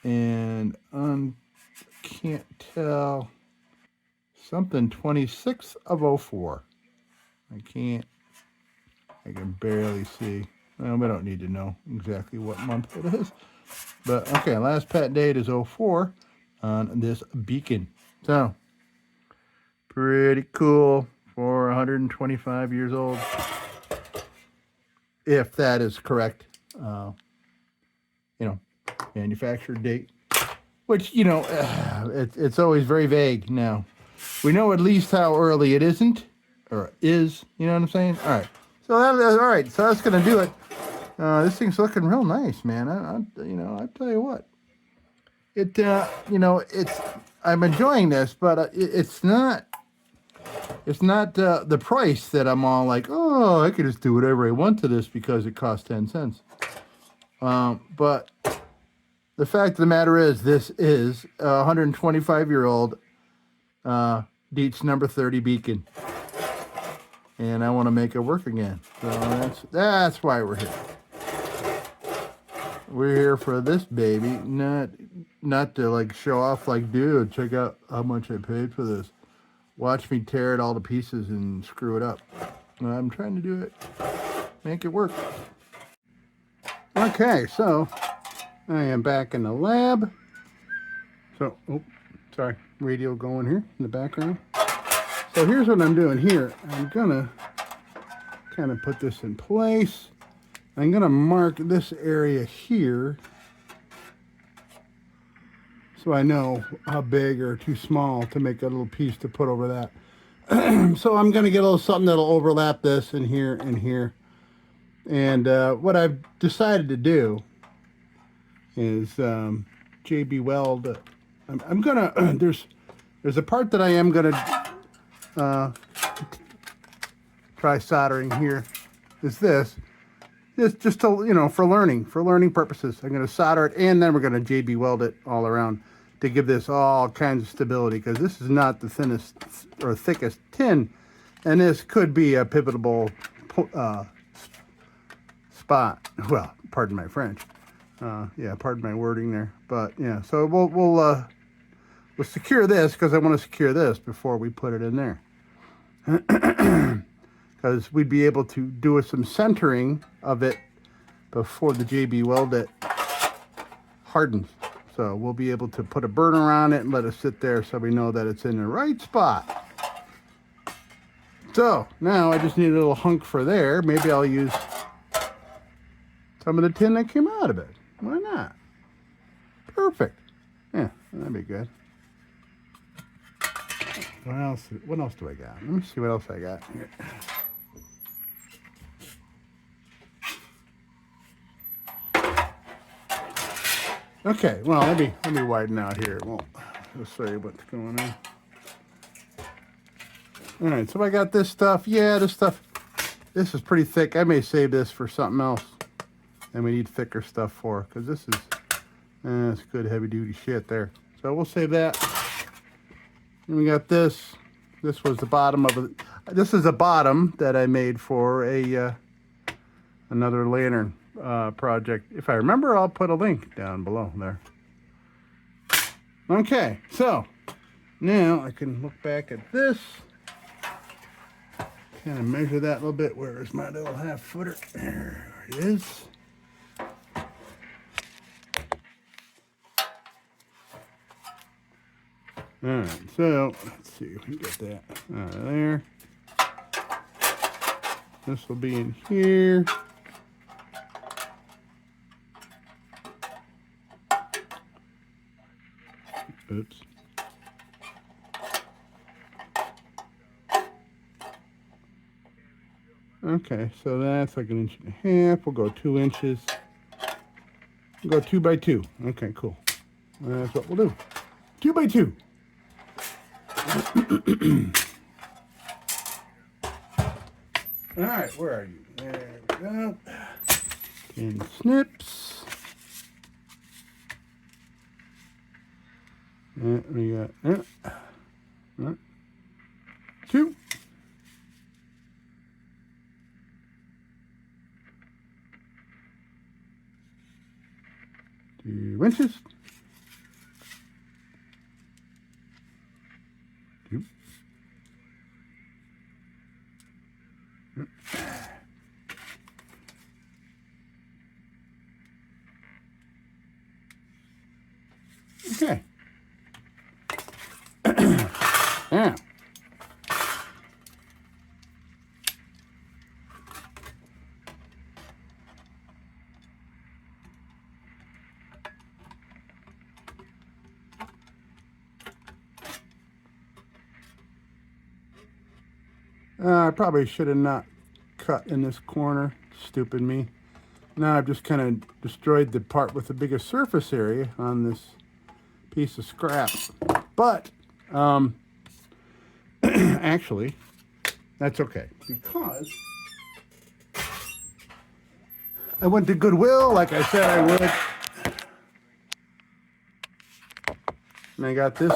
and can't tell, something 26th of 04. I can barely see. Well, we don't need to know exactly what month it is. But, okay, last patent date is 04 on this beacon. So, pretty cool for 125 years old. If that is correct, you know, manufactured date. Which, you know, it's always very vague now. We know at least how early it isn't, or is, you know what I'm saying? All right. So, all right, so that's going to do it. This thing's looking real nice, man. You know, I tell you what, you know, I'm enjoying this, but it's not the price that I'm all like, I could just do whatever I want to this because it costs 10 cents. But the fact of the matter is, this is a 125-year-old DIETZ number 30 beacon, and I want to make it work again. So that's why we're here. We're here for this baby, not to like show off, like, dude, check out how much I paid for this. Watch me tear it all to pieces and screw it up. I'm trying to do it, make it work. Okay, so I am back in the lab. So, oh, sorry, radio going here in the background. So here's what I'm doing here. I'm gonna kind of put this in place. I'm gonna mark this area here so I know how big or too small to make a little piece to put over that. So I'm gonna get a little something that'll overlap this in here and here. And what I've decided to do is JB Weld. I'm gonna there's a part that I am gonna try soldering here. Is this? It's just to, you know, for learning purposes. I'm gonna solder it, and then we're gonna JB Weld it all around to give this all kinds of stability, because this is not the thinnest or thickest tin, and this could be a pivotable spot. Well, pardon my French. Yeah, pardon my wording there. But yeah, so we'll secure this, because I want to secure this before we put it in there, because we'd be able to do some centering of it before the JB Weld it hardens. So we'll be able to put a burner on it and let it sit there so we know that it's in the right spot. So now I just need a little hunk for there. Maybe I'll use some of the tin that came out of it. Why not? Perfect. Yeah, that'd be good. What else do I got? Let me see what else I got here. Okay, well, let me widen out here. It won't show you what's going on. All right, so I got this stuff. Yeah, this is pretty thick. I may save this for something else, and we need thicker stuff for, because this is it's good heavy-duty shit there. So we'll save that. And we got this. This was the bottom of it. This is a bottom that I made for a another lantern project. If I remember, I'll put a link down below there. Okay, so now I can look back at this. Kind of measure that a little bit. Where is my little half footer? There it is. All right, so let's see if we can get that out of there. This will be in here. Oops. Okay, so that's like 1.5 inches. We'll go 2 inches. We'll go 2 by 2. Okay, cool. That's what we'll do. 2 by 2. All right, where are you? There we go. Pin snips. We got 2. 2 inches. 2. Okay. Yeah. I probably should have not cut in this corner. Stupid me. Now I've just kind of destroyed the part with the biggest surface area on this piece of scrap. But actually, that's okay, because I went to Goodwill like I said I would. And I got this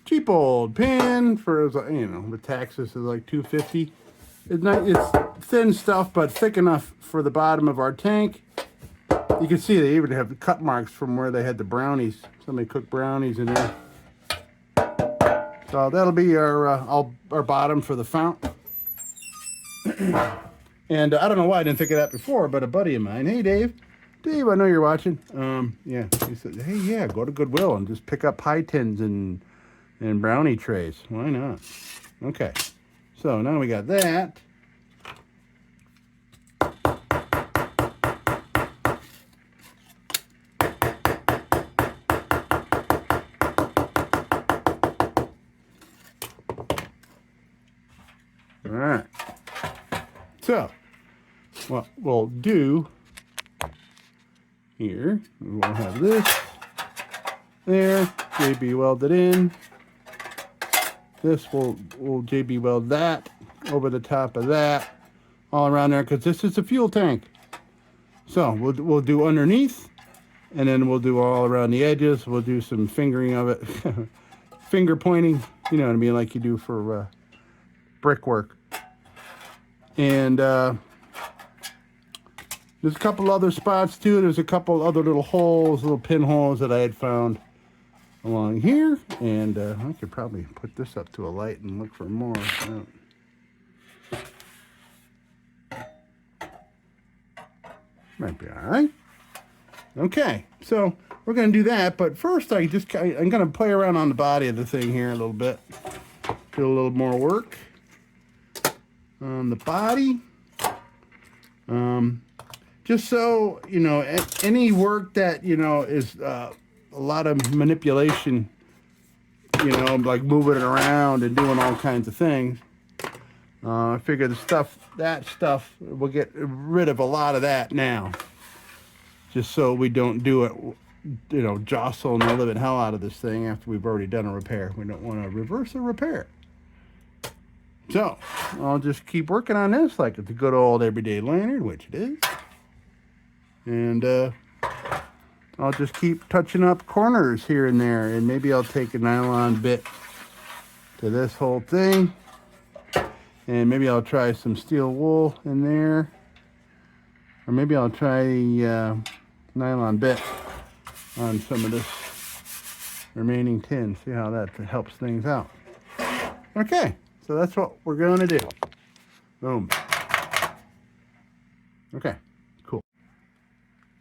cheap old pin for, you know, the taxes is like $2.50. It's not, it's thin stuff, but thick enough for the bottom of our tank. You can see they even have the cut marks from where they had the brownies. Somebody cooked brownies in there. So that'll be our bottom for the fount. And I don't know why I didn't think of that before, but a buddy of mine, hey Dave, I know you're watching. Yeah, he said, hey, yeah, go to Goodwill and just pick up pie tins and brownie trays. Why not? Okay, so now we got that. All right. So, what we'll do here, we'll have this there, JB welded in. This we'll JB weld that over the top of that, all around there, because this is a fuel tank. So we'll do underneath, and then we'll do all around the edges. We'll do some fingering of it, finger pointing, you know what I mean, like you do for brickwork. And there's a couple other spots too. There's a couple other little holes, little pinholes that I had found along here. And I could probably put this up to a light and look for more. Might be all right. Okay, so we're going to do that. But first, I'm going to play around on the body of the thing here a little bit. Do a little more work on the body. Just so, you know, any work that, you know, is a lot of manipulation, you know, like moving it around and doing all kinds of things. I figure that stuff, we'll get rid of a lot of that now. Just so we don't do it, you know, jostle and the living hell out of this thing after we've already done a repair. We don't want to reverse a repair. So, I'll just keep working on this like it's a good old everyday lantern, which it is. And I'll just keep touching up corners here and there. And maybe I'll take a nylon bit to this whole thing. And maybe I'll try some steel wool in there. Or maybe I'll try the nylon bit on some of this remaining tin. See how that helps things out. Okay. So that's what we're going to do. Boom. Okay, cool.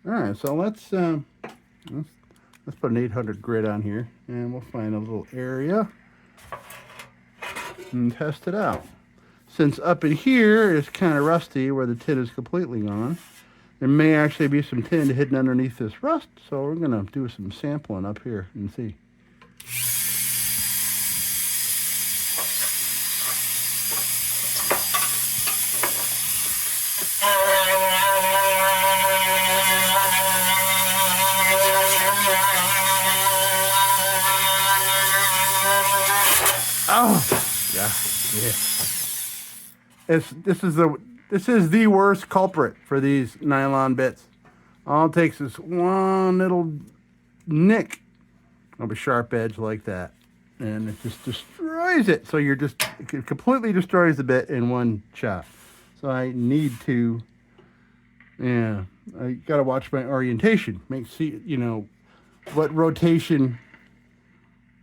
All right, so let's put an 800 grit on here, and we'll find a little area and test it out. Since up in here is kind of rusty where the tin is completely gone, there may actually be some tin hidden underneath this rust, so we're going to do some sampling up here and see. Oh, yeah. This is the worst culprit for these nylon bits. All it takes is one little nick of a sharp edge like that, and it just destroys it. So it completely destroys the bit in one shot. So I need to, I gotta watch my orientation. See, you know, what rotation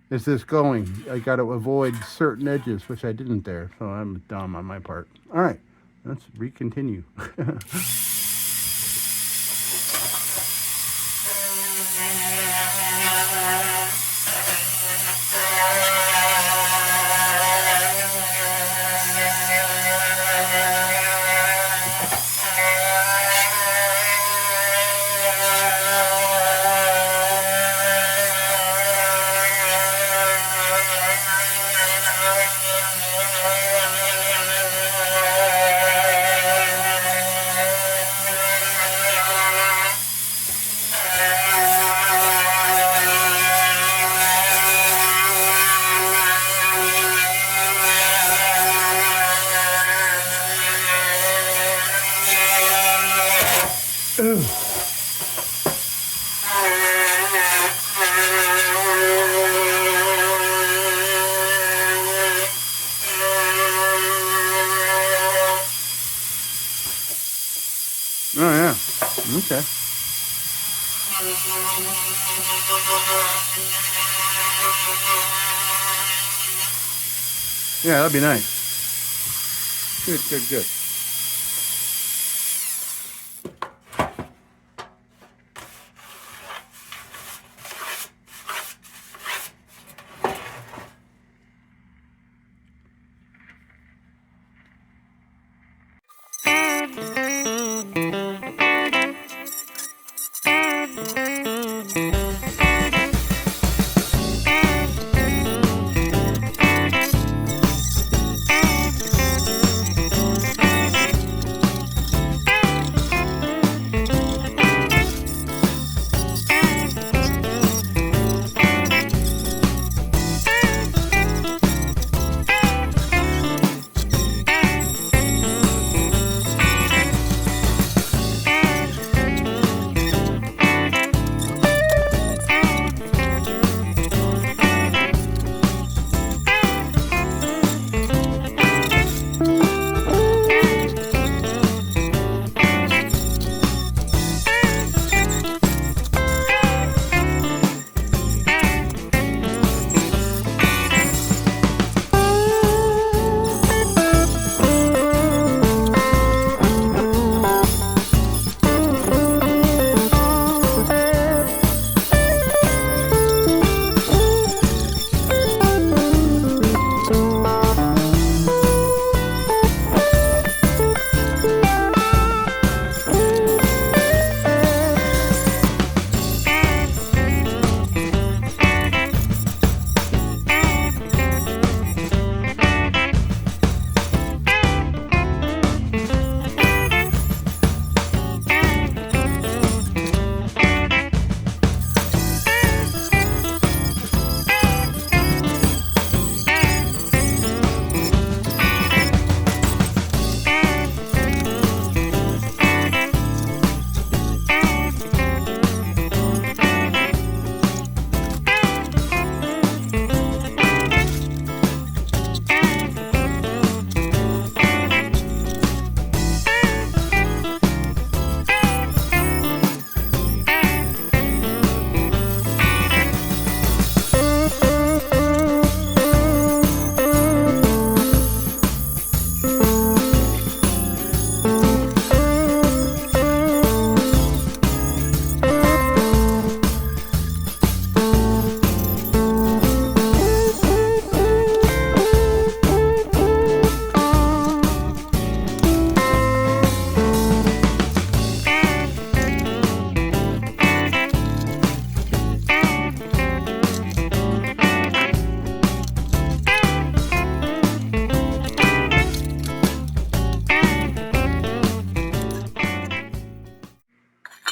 is this going? I got to avoid certain edges, which I didn't there, so I'm dumb on my part. All right, let's recontinue. Okay. Yeah, that'd be nice. Good, good, good.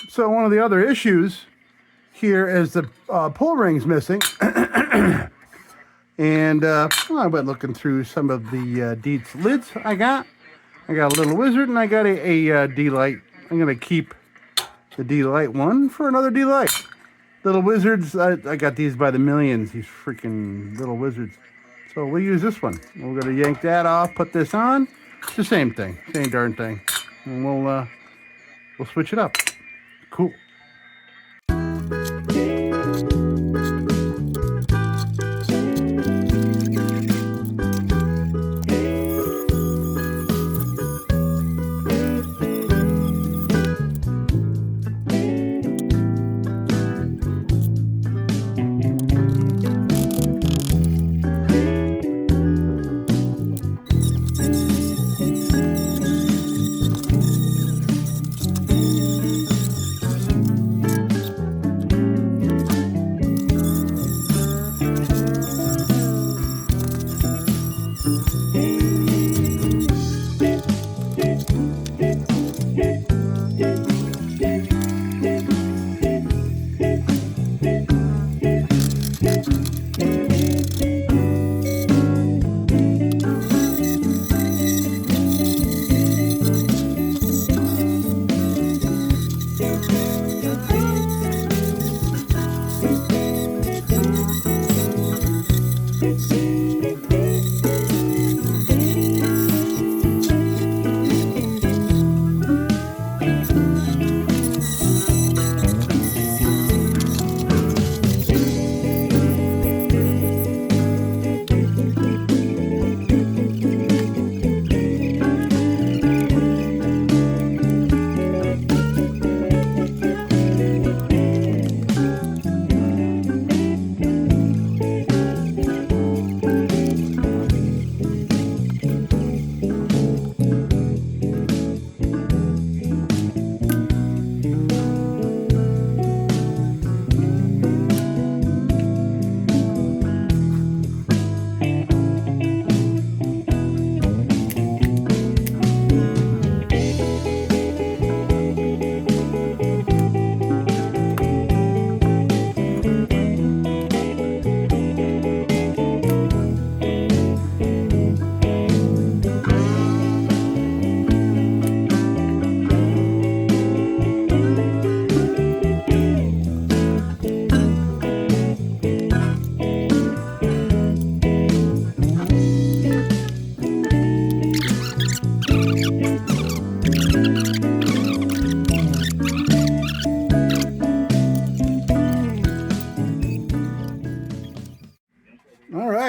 So one of the other issues here is the pull ring's missing. And well, I went looking through some of the DIETZ lids I got. I got a little wizard and I got a D-Lite. I'm going to keep the D-Lite one for another D-Lite. Little wizards, I got these by the millions, these freaking little wizards. So we'll use this one. We're going to yank that off, put this on. It's the same thing, same darn thing. And we'll switch it up. Cool.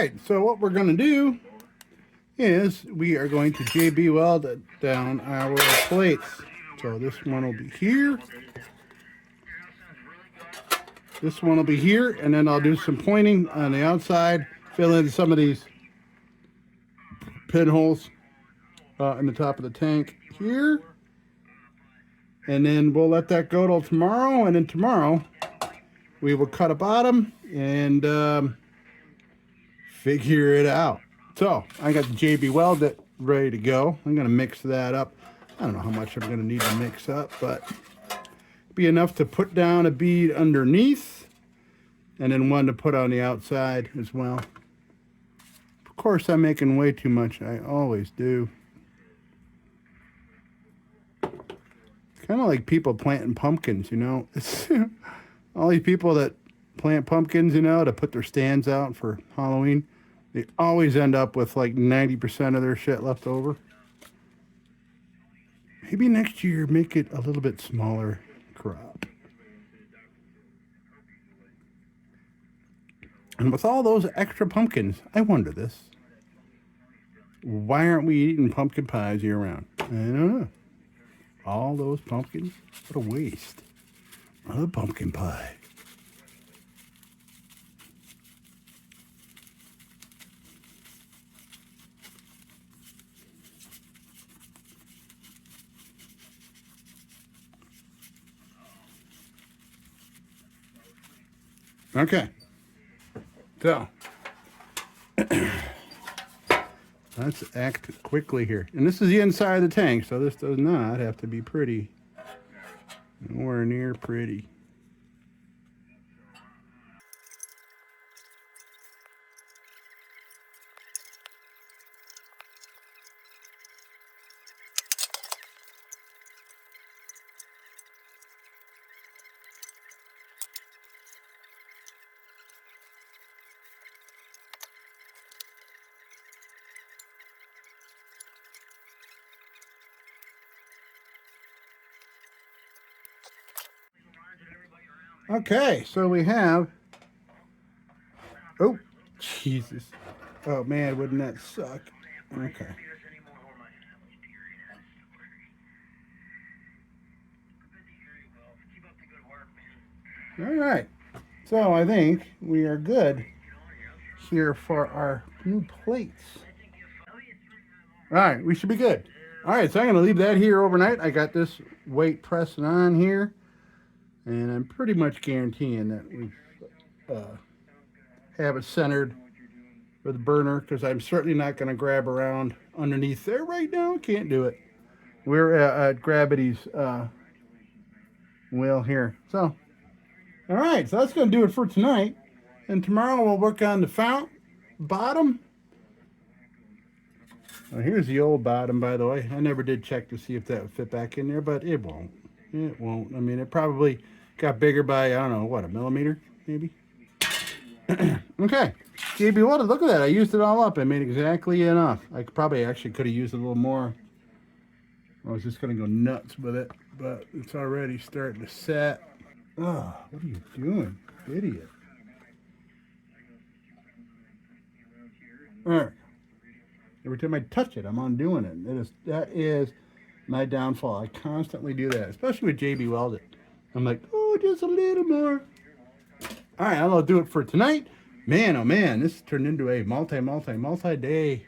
right, so what we're going to do is we are going to JB weld down our plates. So this one will be here. This one will be here, and then I'll do some pointing on the outside, fill in some of these pinholes in the top of the tank here. And then we'll let that go till tomorrow, and then tomorrow we will cut a bottom and figure it out. So I got the JB weld ready to go. I'm going to mix that up. I don't know how much I'm going to need to mix up, but be enough to put down a bead underneath and then one to put on the outside as well. Of course, I'm making way too much. I always do. It's kind of like people planting pumpkins, you know. It's all these people that plant pumpkins, you know, to put their stands out for Halloween. They always end up with like 90% of their shit left over. Maybe next year make it a little bit smaller crop. And with all those extra pumpkins, I wonder this. Why aren't we eating pumpkin pies year round? I don't know. All those pumpkins? What a waste. Another pumpkin pie. Okay, so let's act quickly here. And this is the inside of the tank, so this does not have to be pretty. Nowhere near pretty. Okay, so we have, oh, Jesus. Oh man, wouldn't that suck? Okay. All right, so I think we are good here for our new plates. All right, we should be good. All right, so I'm going to leave that here overnight. I got this weight pressing on here. And I'm pretty much guaranteeing that we have it centered for the burner, because I'm certainly not going to grab around underneath there right now. Can't do it. We're at gravity's wheel here. So, all right. So that's going to do it for tonight. And tomorrow we'll work on the fount bottom. Well, here's the old bottom, by the way. I never did check to see if that would fit back in there, but it won't. It won't. I mean, it probably got bigger by, I don't know, what, a millimeter, maybe? Okay. JB welded, look at that. I used it all up. I made exactly enough. I probably actually could have used a little more. I was just going to go nuts with it, but it's already starting to set. Oh, what are you doing, idiot? All right. Every time I touch it, I'm undoing it. That is my downfall. I constantly do that, especially with JB welded. I'm like, oh, just a little more. All right, I'll do it for tonight. Man, oh man, this turned into a multi-day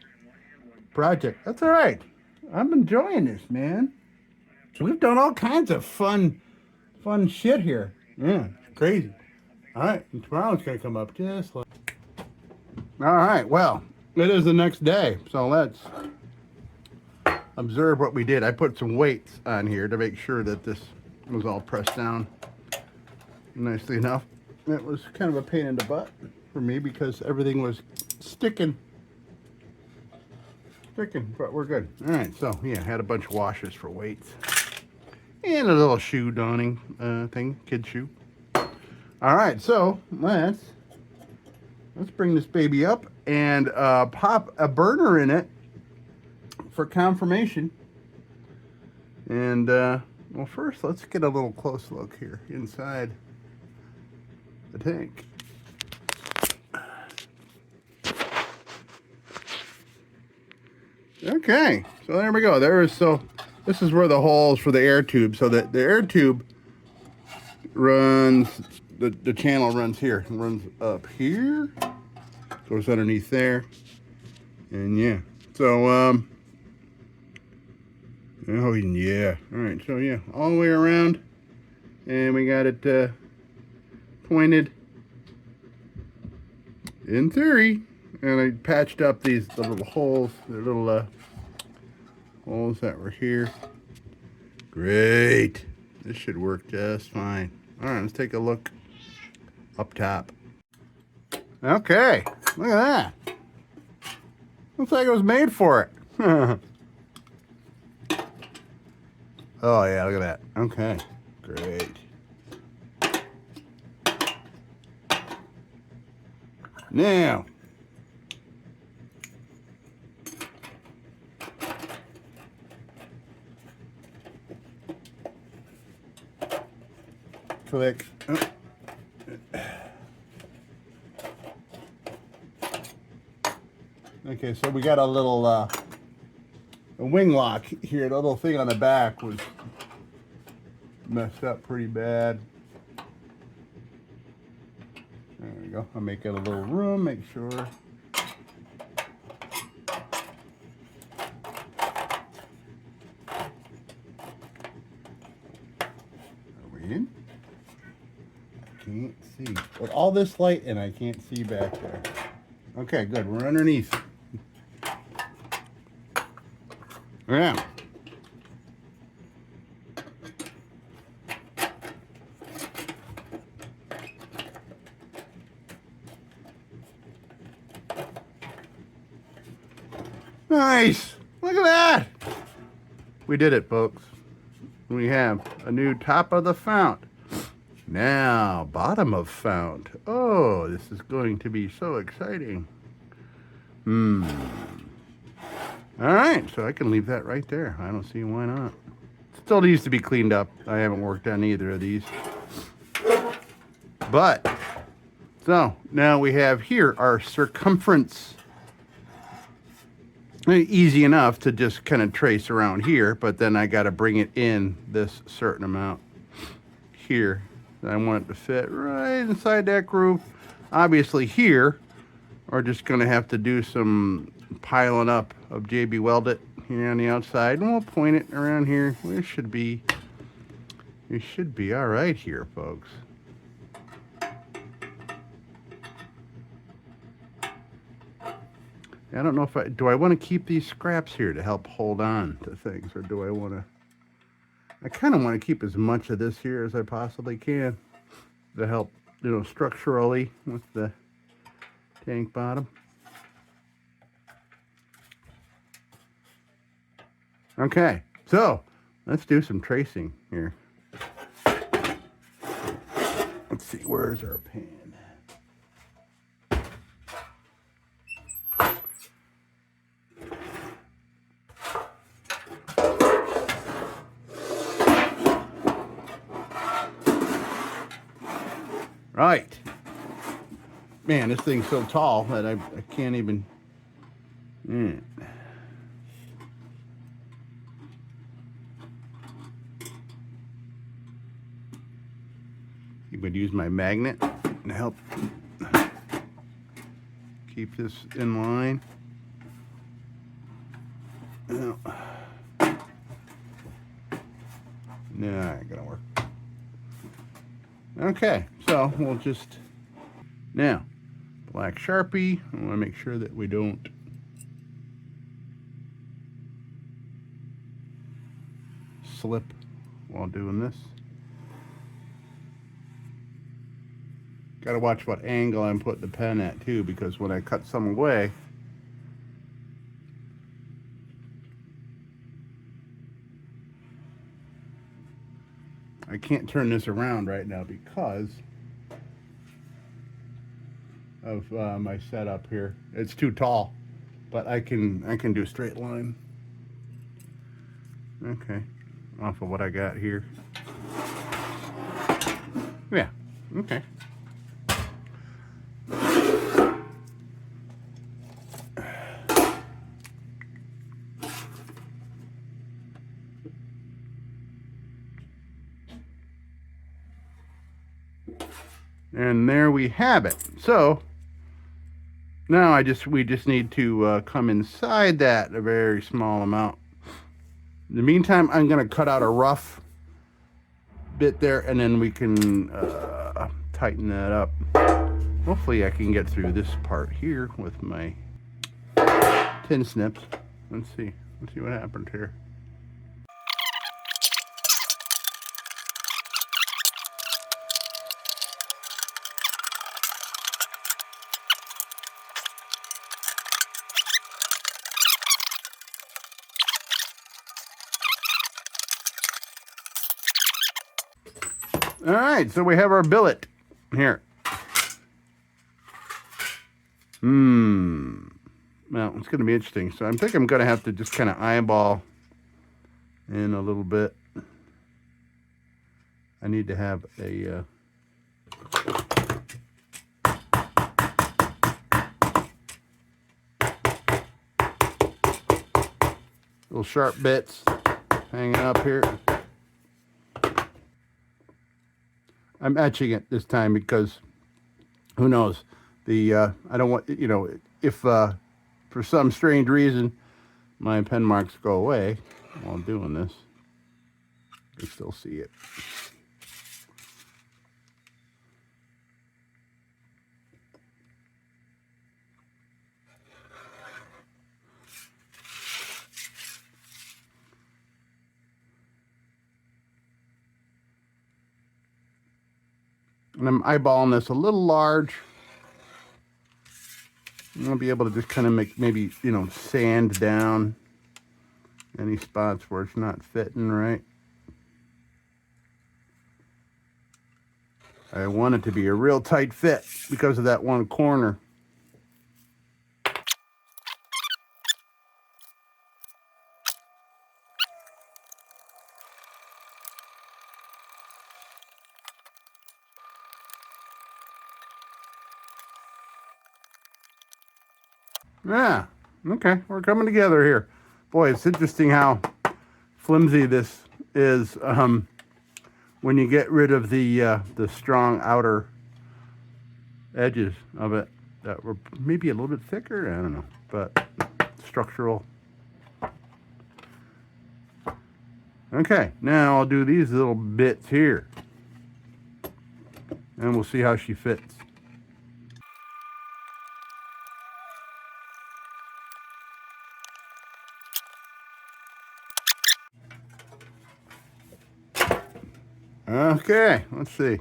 project. That's all right. I'm enjoying this, man. We've done all kinds of fun shit here. Yeah, it's crazy. All right, and tomorrow's gonna come up just like. All right, well, it is the next day, so let's observe what we did. I put some weights on here to make sure that this was all pressed down nicely enough. It was kind of a pain in the butt for me because everything was sticking, but we're good. All right, so yeah, had a bunch of washers for weights and a little shoe donning thing, kid shoe. All right, so let's bring this baby up and pop a burner in it for confirmation. And well, first let's get a little close look here inside the tank. Okay, so there we go. This is where the holes for the air tube. So that the air tube runs, the channel runs here. It runs up here, goes underneath there, and yeah. So oh yeah. All right. So yeah, all the way around, and we got it pointed. In theory, and I patched up the little holes, the little holes that were here. Great. This should work just fine. All right, let's take a look up top. Okay, look at that. Looks like it was made for it. Oh yeah, look at that. Okay, great. Now, click. Oh. Okay, so we got a little a wing lock here. The little thing on the back was messed up pretty bad. There we go. I'll make it a little room, make sure. Are we in? I can't see. With all this light and I can't see back there. Okay, good. We're underneath. Yeah. Nice. Look at that. We did it, folks. We have a new top of the fount. Now, bottom of fount. Oh, this is going to be so exciting. All right, so I can leave that right there. I don't see why not. Still needs to be cleaned up. I haven't worked on either of these. But, so now we have here our circumference. Easy enough to just kind of trace around here, but then I got to bring it in this certain amount here. I want it to fit right inside that groove. Obviously here, we're just going to have to do some piling up of JB Weld it here on the outside, and we'll point it around here. We should be all right here, folks. I don't know if do I want to keep these scraps here to help hold on to things, or do I want to? I kind of want to keep as much of this here as I possibly can to help, you know, structurally with the tank bottom. Okay, so let's do some tracing here. Let's see, where's our pan? Right. Man, this thing's so tall that I can't even. You would use my magnet to help keep this in line. No, ain't gonna work. Okay, so we'll just, now, black Sharpie. I want to make sure that we don't slip while doing this. Got to watch what angle I'm putting the pen at too, because when I cut some away, I can't turn this around right now because of my setup here. It's too tall, but I can do a straight line. Okay, off of what I got here. Yeah, okay. And there we have it. So now we just need to come inside that a very small amount. In the meantime, I'm going to cut out a rough bit there, and then we can tighten that up. Hopefully I can get through this part here with my tin snips. Let's see what happened here. All right, so we have our billet here. Well, it's going to be interesting. So I think I'm going to have to just kind of eyeball in a little bit. I need to have a little sharp bits hanging up here. I'm etching it this time because who knows? I don't want, if for some strange reason my pen marks go away while doing this, you can still see it. And I'm eyeballing this a little large. I'm going to be able to just kind of make, maybe, sand down any spots where it's not fitting right. I want it to be a real tight fit because of that one corner. Yeah, okay, we're coming together here. Boy, it's interesting how flimsy this is when you get rid of the strong outer edges of it that were maybe a little bit thicker. I don't know, but structural. Okay, now I'll do these little bits here, and we'll see how she fits. Okay, let's see.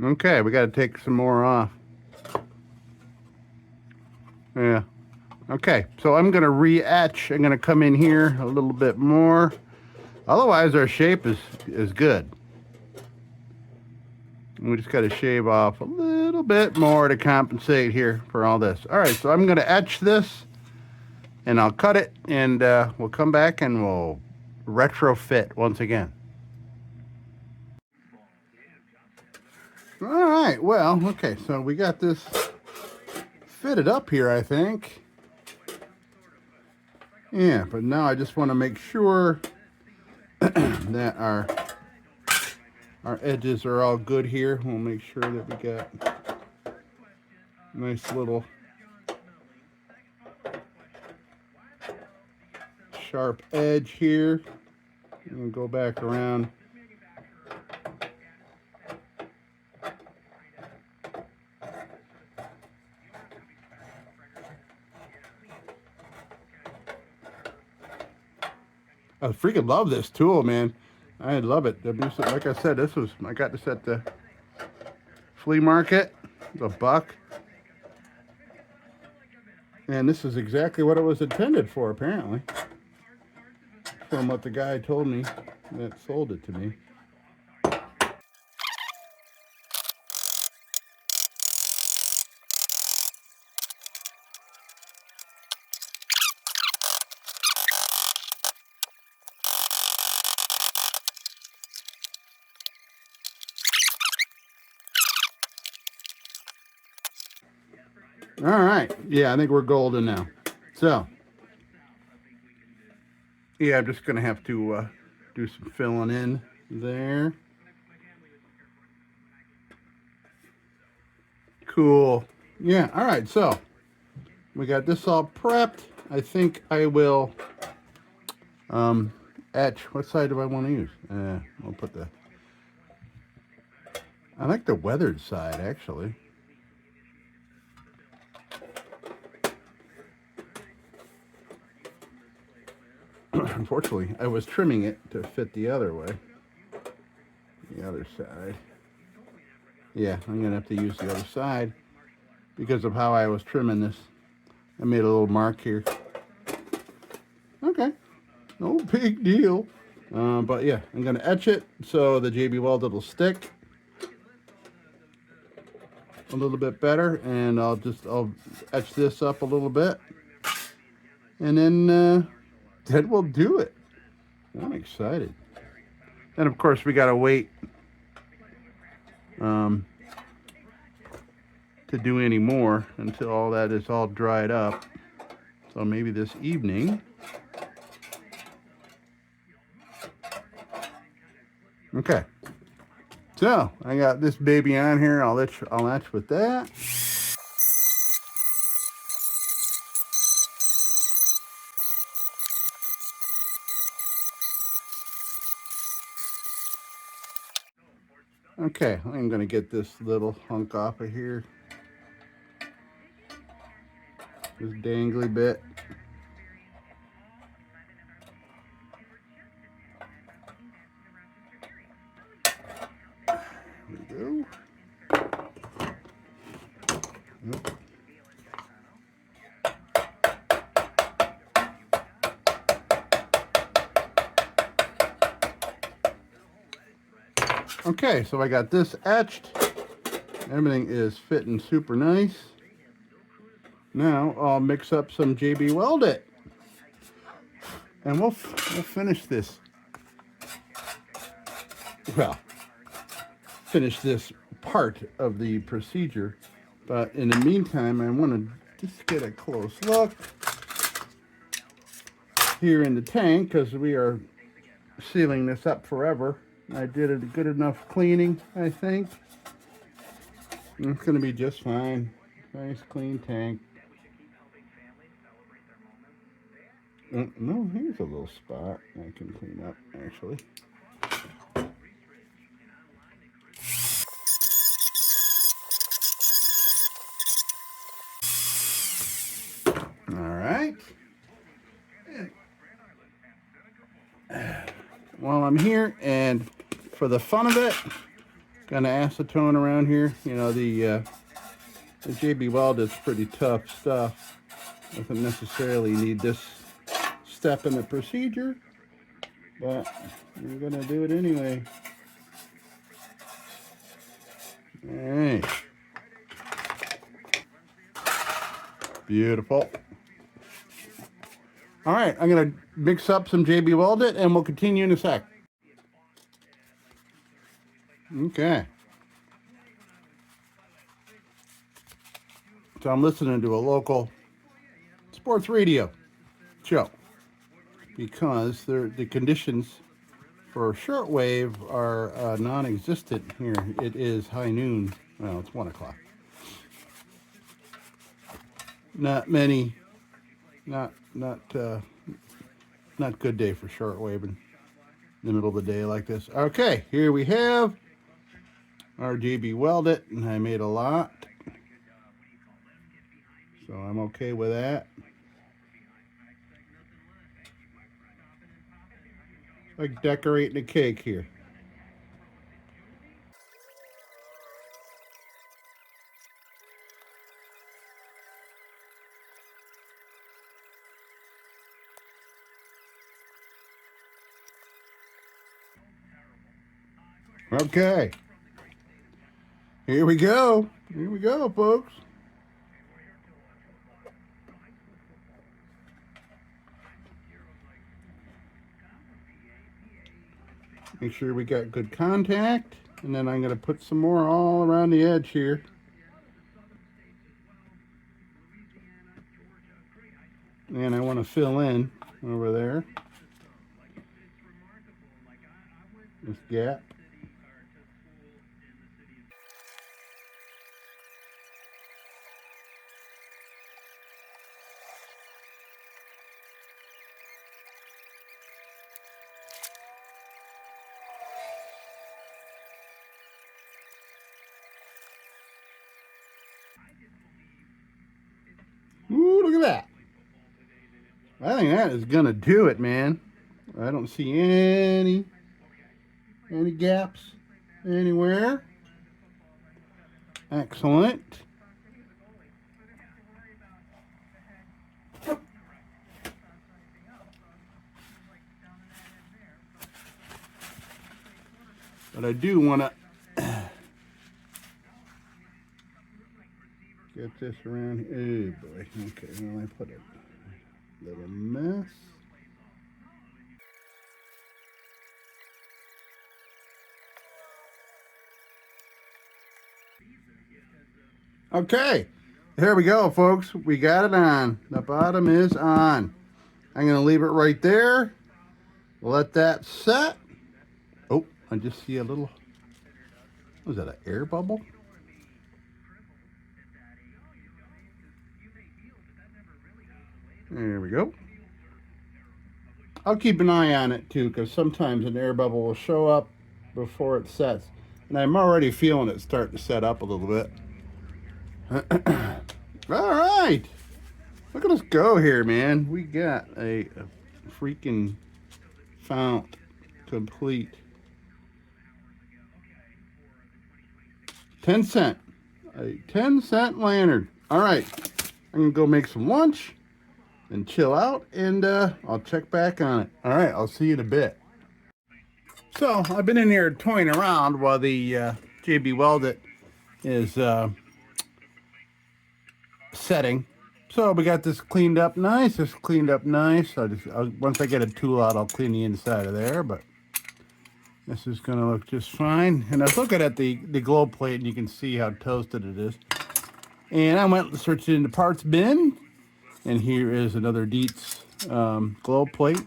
Okay, we got to take some more off. Yeah. Okay, so I'm going to re-etch. I'm going to come in here a little bit more. Otherwise, our shape is good. We just got to shave off a little bit more to compensate here for all this. All right, so I'm going to etch this, and I'll cut it, and we'll come back and we'll retrofit once again. All right, well, okay, so we got this fitted up here, I think. Yeah, but now I just want to make sure that our edges are all good here. We'll make sure that we got a nice little sharp edge here. And go back around. I freaking love this tool, man. I love it. Like I said, I got this at the flea market, the buck. And this is exactly what it was intended for, apparently. From what the guy told me that sold it to me. All right. Yeah, I think we're golden now. So, yeah, I'm just going to have to do some filling in there. Cool. Yeah, all right. So, we got this all prepped. I think I will etch. What side do I want to use? I'll put the... I like the weathered side, actually. Unfortunately, I was trimming it to fit the other way. The other side. Yeah, I'm going to have to use the other side because of how I was trimming this. I made a little mark here. Okay, no big deal. But yeah, I'm going to etch it so the JB Welded will stick a little bit better, and I'll etch this up a little bit, and then we'll do it. I'm excited. And of course, we got to wait to do any more until all that is all dried up. So maybe this evening. Okay. So I got this baby on here. I'll etch with that. Okay, I'm gonna get this little hunk off of here. This dangly bit. There we go. Yep. Okay, so I got this etched. Everything is fitting super nice. Now I'll mix up some JB Welded, and we'll finish this. Well, finish this part of the procedure. But in the meantime, I want to just get a close look here in the tank because we are sealing this up forever. I did a good enough cleaning, I think. It's going to be just fine. Nice clean tank. No, here's a little spot I can clean up, actually. All right. While I'm here, and for the fun of it, gonna acetone around here. You know, the JB Weld is pretty tough stuff. Doesn't necessarily need this step in the procedure, but we're gonna do it anyway. All right. Beautiful. All right, I'm gonna mix up some JB Welded, and we'll continue in a sec. Okay. So I'm listening to a local sports radio show because the conditions for shortwave are non-existent here. It is high noon. Well, it's 1 o'clock. Not many. Not good day for shortwave in the middle of the day like this. Okay, here we have our JB Welded, and I made a lot, so I'm okay with that. Like decorating a cake here. Okay. Here we go. Here we go, folks. Make sure we got good contact. And then I'm going to put some more all around the edge here. and I want to fill in over there this gap. Ooh, look at that. I think that is gonna do it, man. I don't see any gaps anywhere. Excellent. But I do want to get this around here. Oh boy. Okay, well I put a little mess. Okay, here we go, folks. We got it on. The bottom is on. I'm going to leave it right there. Let that set. Oh, I just see a little, was that an air bubble? There we go. I'll keep an eye on it too, because sometimes an air bubble will show up before it sets. And I'm already feeling it start to set up a little bit. All right. Look at us go here, man. We got a freaking fount complete. 10 cent. A 10-cent lantern. All right. I'm going to go make some lunch and chill out, and I'll check back on it. All right. I'll see you in a bit. So I've been in here toying around while the JB Weldit is setting. So we got this cleaned up nice. This cleaned up nice. Once I get a tool out, I'll clean the inside of there. But this is going to look just fine. And I was looking at the glow plate, and you can see how toasted it is. And I went searching in the parts bin, and here is another DIETZ glow plate.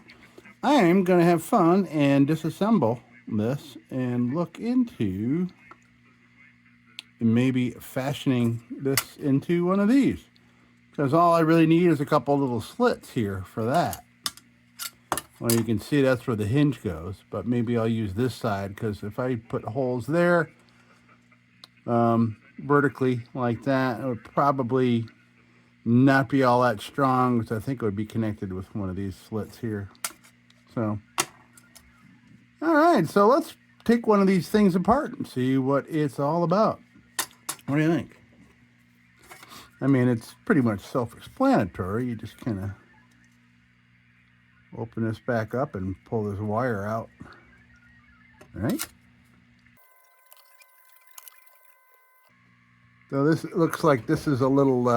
I am going to have fun and disassemble this and look into maybe fashioning this into one of these. Because all I really need is a couple little slits here for that. Well, you can see that's where the hinge goes, but maybe I'll use this side, because if I put holes there vertically like that, it would probably not be all that strong, because I think it would be connected with one of these slits here. So, all right, so let's take one of these things apart and see what it's all about. What do you think? I mean, it's pretty much self-explanatory. You just kind of open this back up and pull this wire out, right? So this looks like this is a little,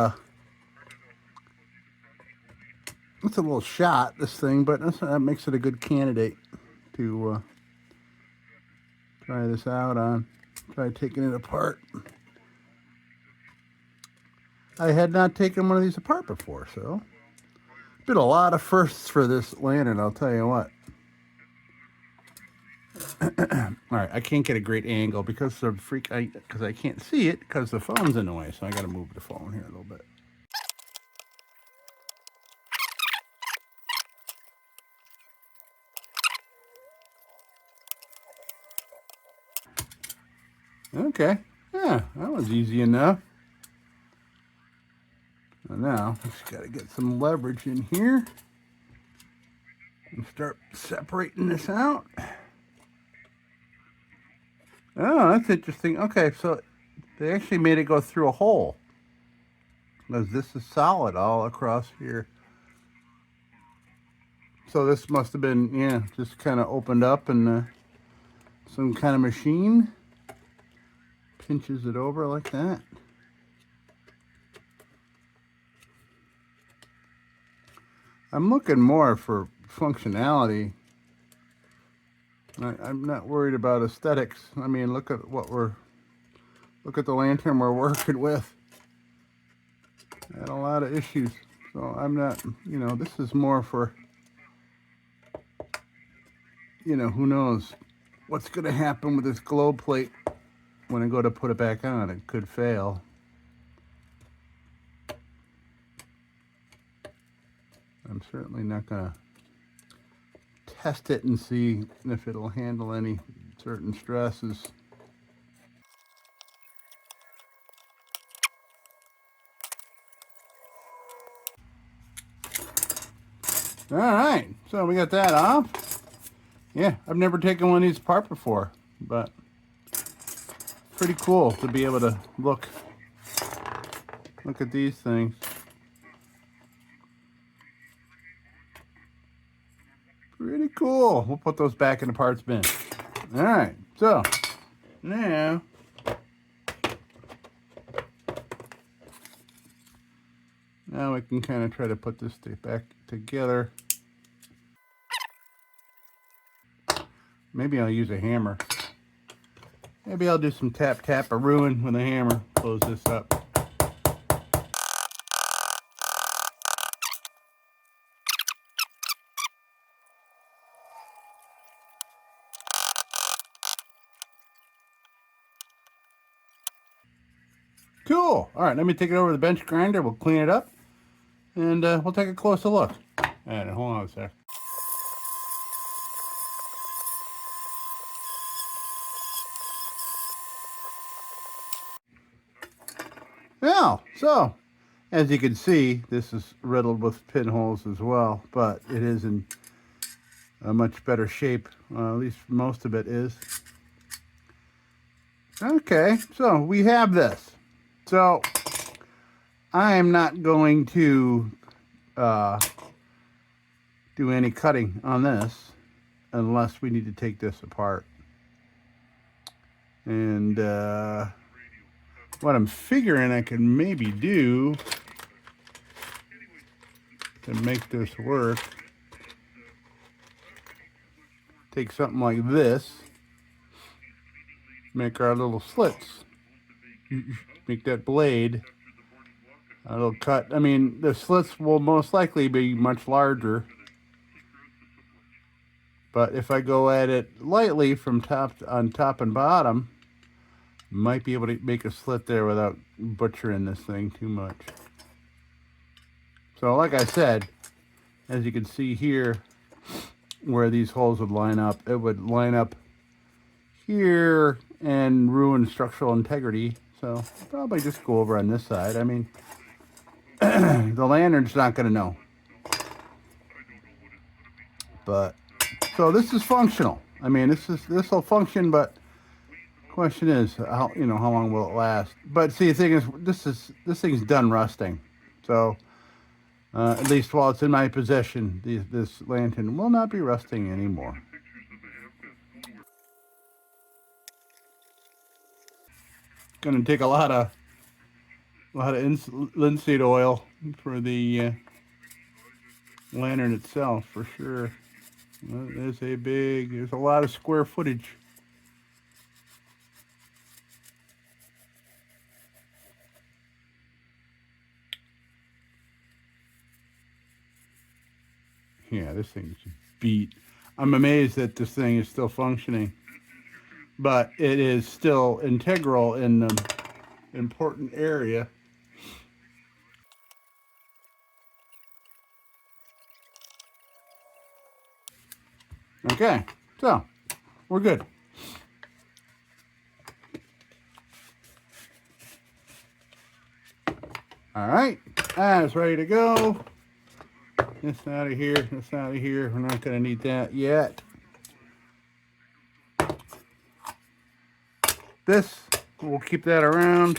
it's a little shot, this thing, but that makes it a good candidate to try this out on. Try taking it apart. I had not taken one of these apart before, so been a lot of firsts for this lantern, I'll tell you what. All right, I can't get a great angle because I can't see it because the phone's in the way, so I got to move the phone here a little bit. Okay, yeah, that was easy enough. And now, just got to get some leverage in here and start separating this out. Oh, that's interesting. Okay, so they actually made it go through a hole, because this is solid all across here. So this must have been, yeah, just kind of opened up, and some kind of machine pinches it over like that. I'm looking more for functionality. I'm not worried about aesthetics. I mean, look at the lantern we're working with. Had a lot of issues. So I'm not, this is more for, who knows what's going to happen with this glow plate when I go to put it back on. It could fail. I'm certainly not going to test it and see if it'll handle any certain stresses. All right, so we got that off. Yeah, I've never taken one of these apart before, but pretty cool to be able to look at these things. Pretty cool. We'll put those back in the parts bin. All right, so now we can kind of try to put this back together. Maybe I'll use a hammer. Maybe I'll do some tap-tap-a-ruin with a hammer. Close this up. Cool. All right, let me take it over to the bench grinder. We'll clean it up, and we'll take a closer look. All right, hold on a sec. Now, so as you can see, this is riddled with pinholes as well, but it is in a much better shape. At least most of it is. Okay, so we have this. So I am not going to do any cutting on this unless we need to take this apart. And what I'm figuring I can maybe do to make this work, take something like this, make our little slits, make that blade a little cut. I mean, the slits will most likely be much larger, but if I go at it lightly from top and bottom, might be able to make a slit there without butchering this thing too much. So like I said, as you can see here where these holes would line up, it would line up here and ruin structural integrity. So I'll probably just go over on this side. I mean, the lantern's not going to know. But so this is functional. I mean, this will function, but question is how long will it last? But see, the thing is, this thing's done rusting. So at least while it's in my possession, this lantern will not be rusting anymore. Going to take a lot of linseed oil for the lantern itself, for sure. There's a lot of square footage. Yeah, this thing's beat. I'm amazed that this thing is still functioning, but it is still integral in the important area. Okay, so we're good. All right, that's ready to go. This out of here, this out of here. We're not going to need that yet. This, we'll keep that around.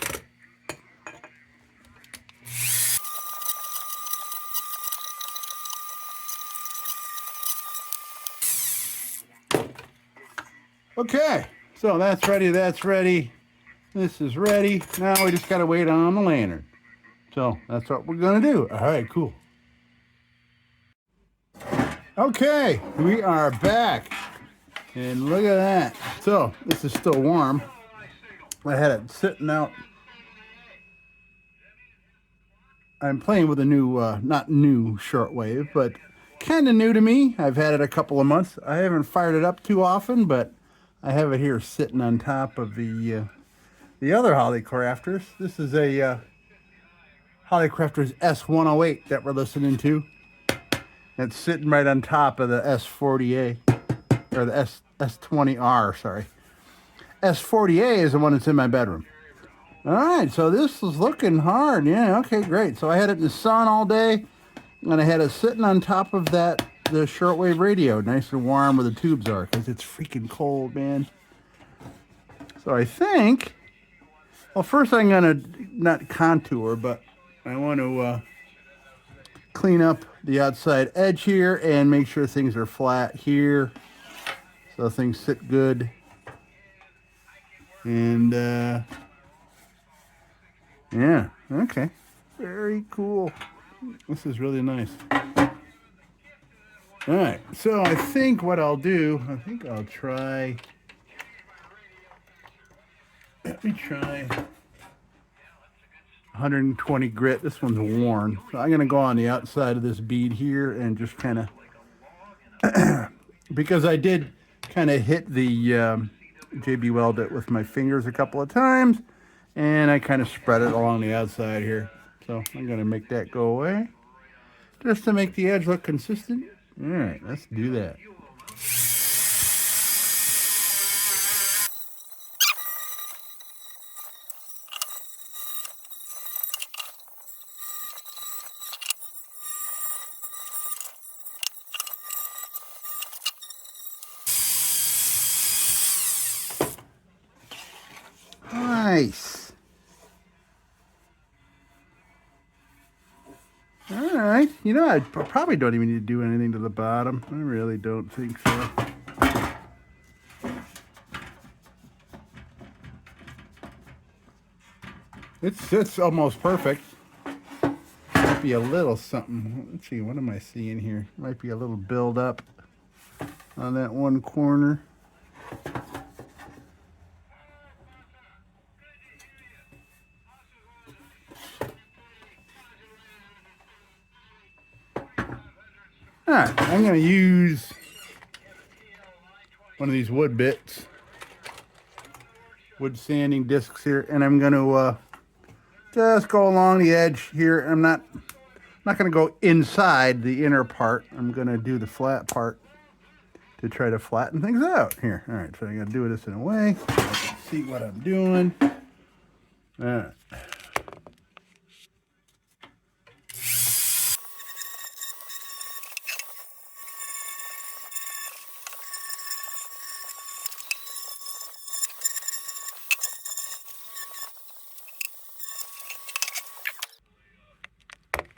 Okay, so that's ready, that's ready. This is ready. Now we just got to wait on the lantern. So that's what we're going to do. All right, cool. Okay, we are back. And look at that. So this is still warm. I had it sitting out I'm playing with a new, not new shortwave, but kind of new to me. I've had it a couple of months. I haven't fired it up too often, but I have it here sitting on top of the other Hollycrafters. This is a Hollycrafters S108 that we're listening to. It's sitting right on top of the S40A, or the S20R, sorry. S40A is the one that's in my bedroom. All right, so this is looking hard. Yeah, okay, great. So I had it in the sun all day, and I had it sitting on top of the shortwave radio, nice and warm where the tubes are, because it's freaking cold, man. So I think, well, first I'm going to not contour, but I want to clean up the outside edge here and make sure things are flat here so things sit good. And yeah, okay, very cool. This is really nice. All right, so I think what I'll do, I'll try, let me try 120 grit. This one's worn, so I'm gonna go on the outside of this bead here and just kind of because I did kind of hit the JB weld it with my fingers a couple of times, and I kind of spread it along the outside here. So I'm gonna make that go away just to make the edge look consistent. All right, let's do that. Nice. All right. You know, I probably don't even need to do anything to the bottom. I really don't think so. It's almost perfect. Might be a little something. Let's see, what am I seeing here? Might be a little build up on that one corner. All right, I'm going to use one of these wood bits, wood sanding discs here, and I'm going to just go along the edge here. I'm not going to go inside the inner part. I'm going to do the flat part to try to flatten things out here. All right, so I'm going to do this in a way so I can see what I'm doing. All right.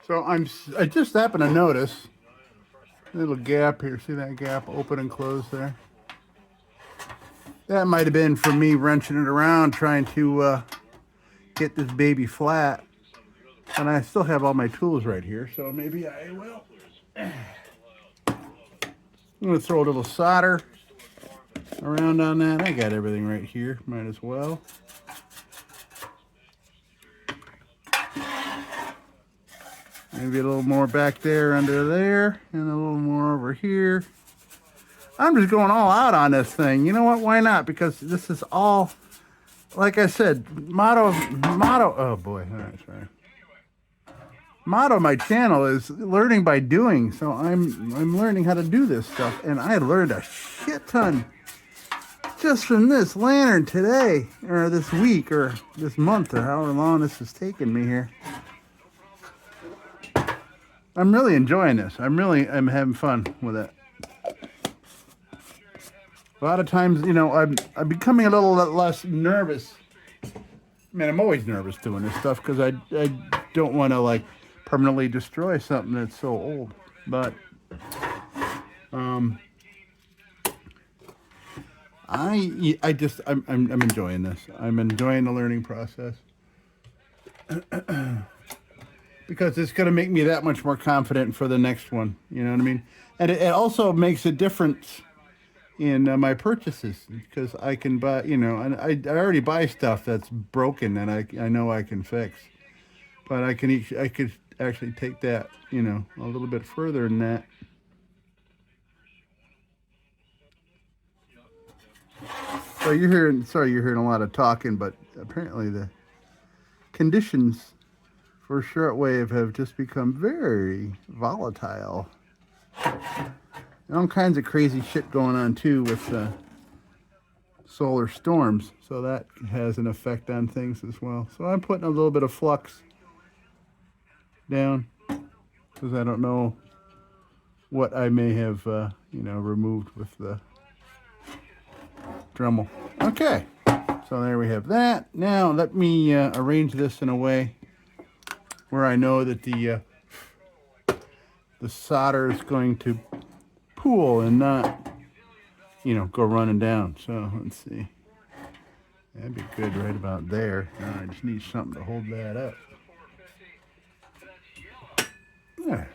So I just happened to notice a little gap here. See that gap open and close there? That might have been from me wrenching it around trying to get this baby flat. And I still have all my tools right here, so maybe I will. I'm going to throw a little solder around on that. I got everything right here, might as well. Maybe a little more back there under there, and a little more over here. I'm just going all out on this thing. You know what? Why not? Because this is all, like I said, motto, oh boy, all right, sorry. Motto of my channel is learning by doing. So I'm learning how to do this stuff, and I learned a shit ton just from this lantern today, or this week, or this month, or however long this has taken me here. I'm really enjoying this. I'm having fun with it. A lot of times, you know, I'm becoming a little less nervous. I mean, I'm always nervous doing this stuff because I don't want to like permanently destroy something that's so old. But I'm enjoying this. I'm enjoying the learning process. Because it's going to make me that much more confident for the next one. You know what I mean? And it also makes a difference in my purchases because I can buy, you know, and I already buy stuff that's broken and I know I can fix. But I actually take that, you know, a little bit further than that. So you're hearing, sorry, you're hearing a lot of talking, but apparently the conditions for shortwave have just become very volatile. And all kinds of crazy shit going on too with solar storms, so that has an effect on things as well. So I'm putting a little bit of flux down because I don't know what I may have, you know, removed with the Dremel. Okay, so there we have that. Now let me arrange this in a way where I know that the solder is going to pool and not, you know, go running down. So let's see. That'd be good right about there. Now I just need something to hold that up. Yeah,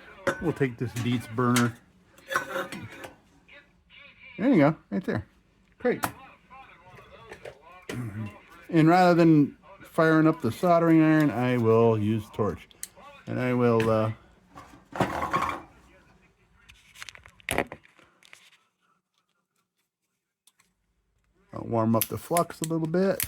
we'll take this DIETZ burner. There you go, right there. Great. And rather than firing up the soldering iron, I will use torch. And I will I'll warm up the flux a little bit.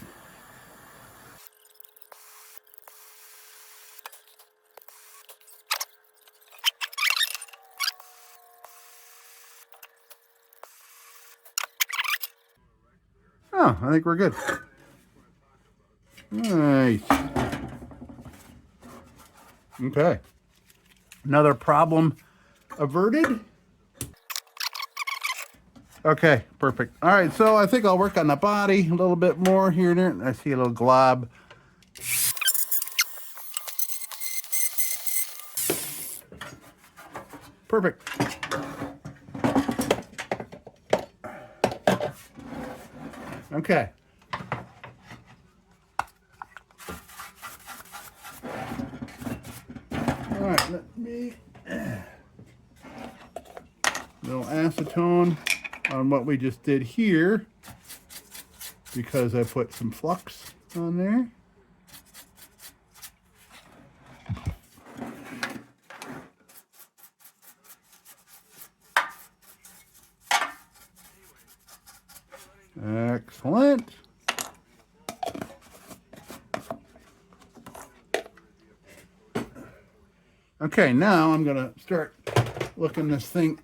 Oh, I think we're good. Nice. Okay. Another problem averted. Okay, perfect. All right, so I think I'll work on the body a little bit more here and there. I see a little glob. Perfect. Okay. All right, let me little acetone on what we just did here because I put some flux on there. Excellent. Okay, now I'm gonna start looking this thing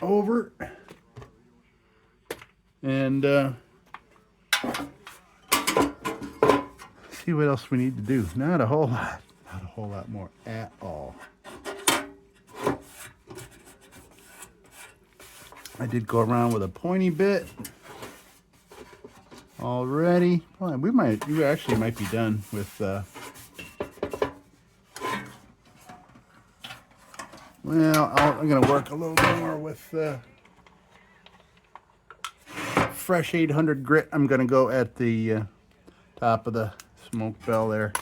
over and see what else we need to do. Not a whole lot more at all. I did go around with a pointy bit already. Well, we actually might be done with well, I'm gonna work a little more with fresh 800 grit. I'm gonna go at the top of the smoke bell there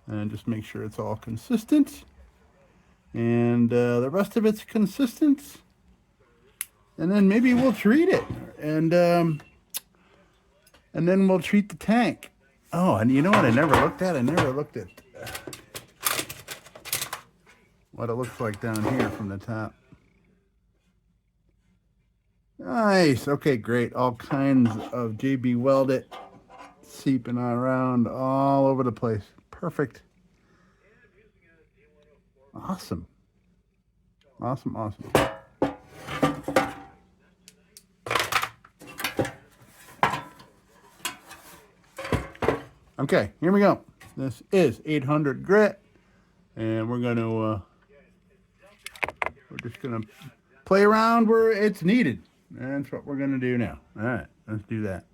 and just make sure it's all consistent, and the rest of it's consistent, and then maybe we'll treat it, and then we'll treat the tank. Oh, and you know what I never looked at? I never looked at what it looks like down here from the top. Nice. Okay, great. All kinds of JB Weld it seeping around all over the place. Perfect. Awesome. Awesome, awesome. Okay, here we go. This is 800 grit, and we're just gonna play around where it's needed. That's what we're gonna do now. All right, let's do that.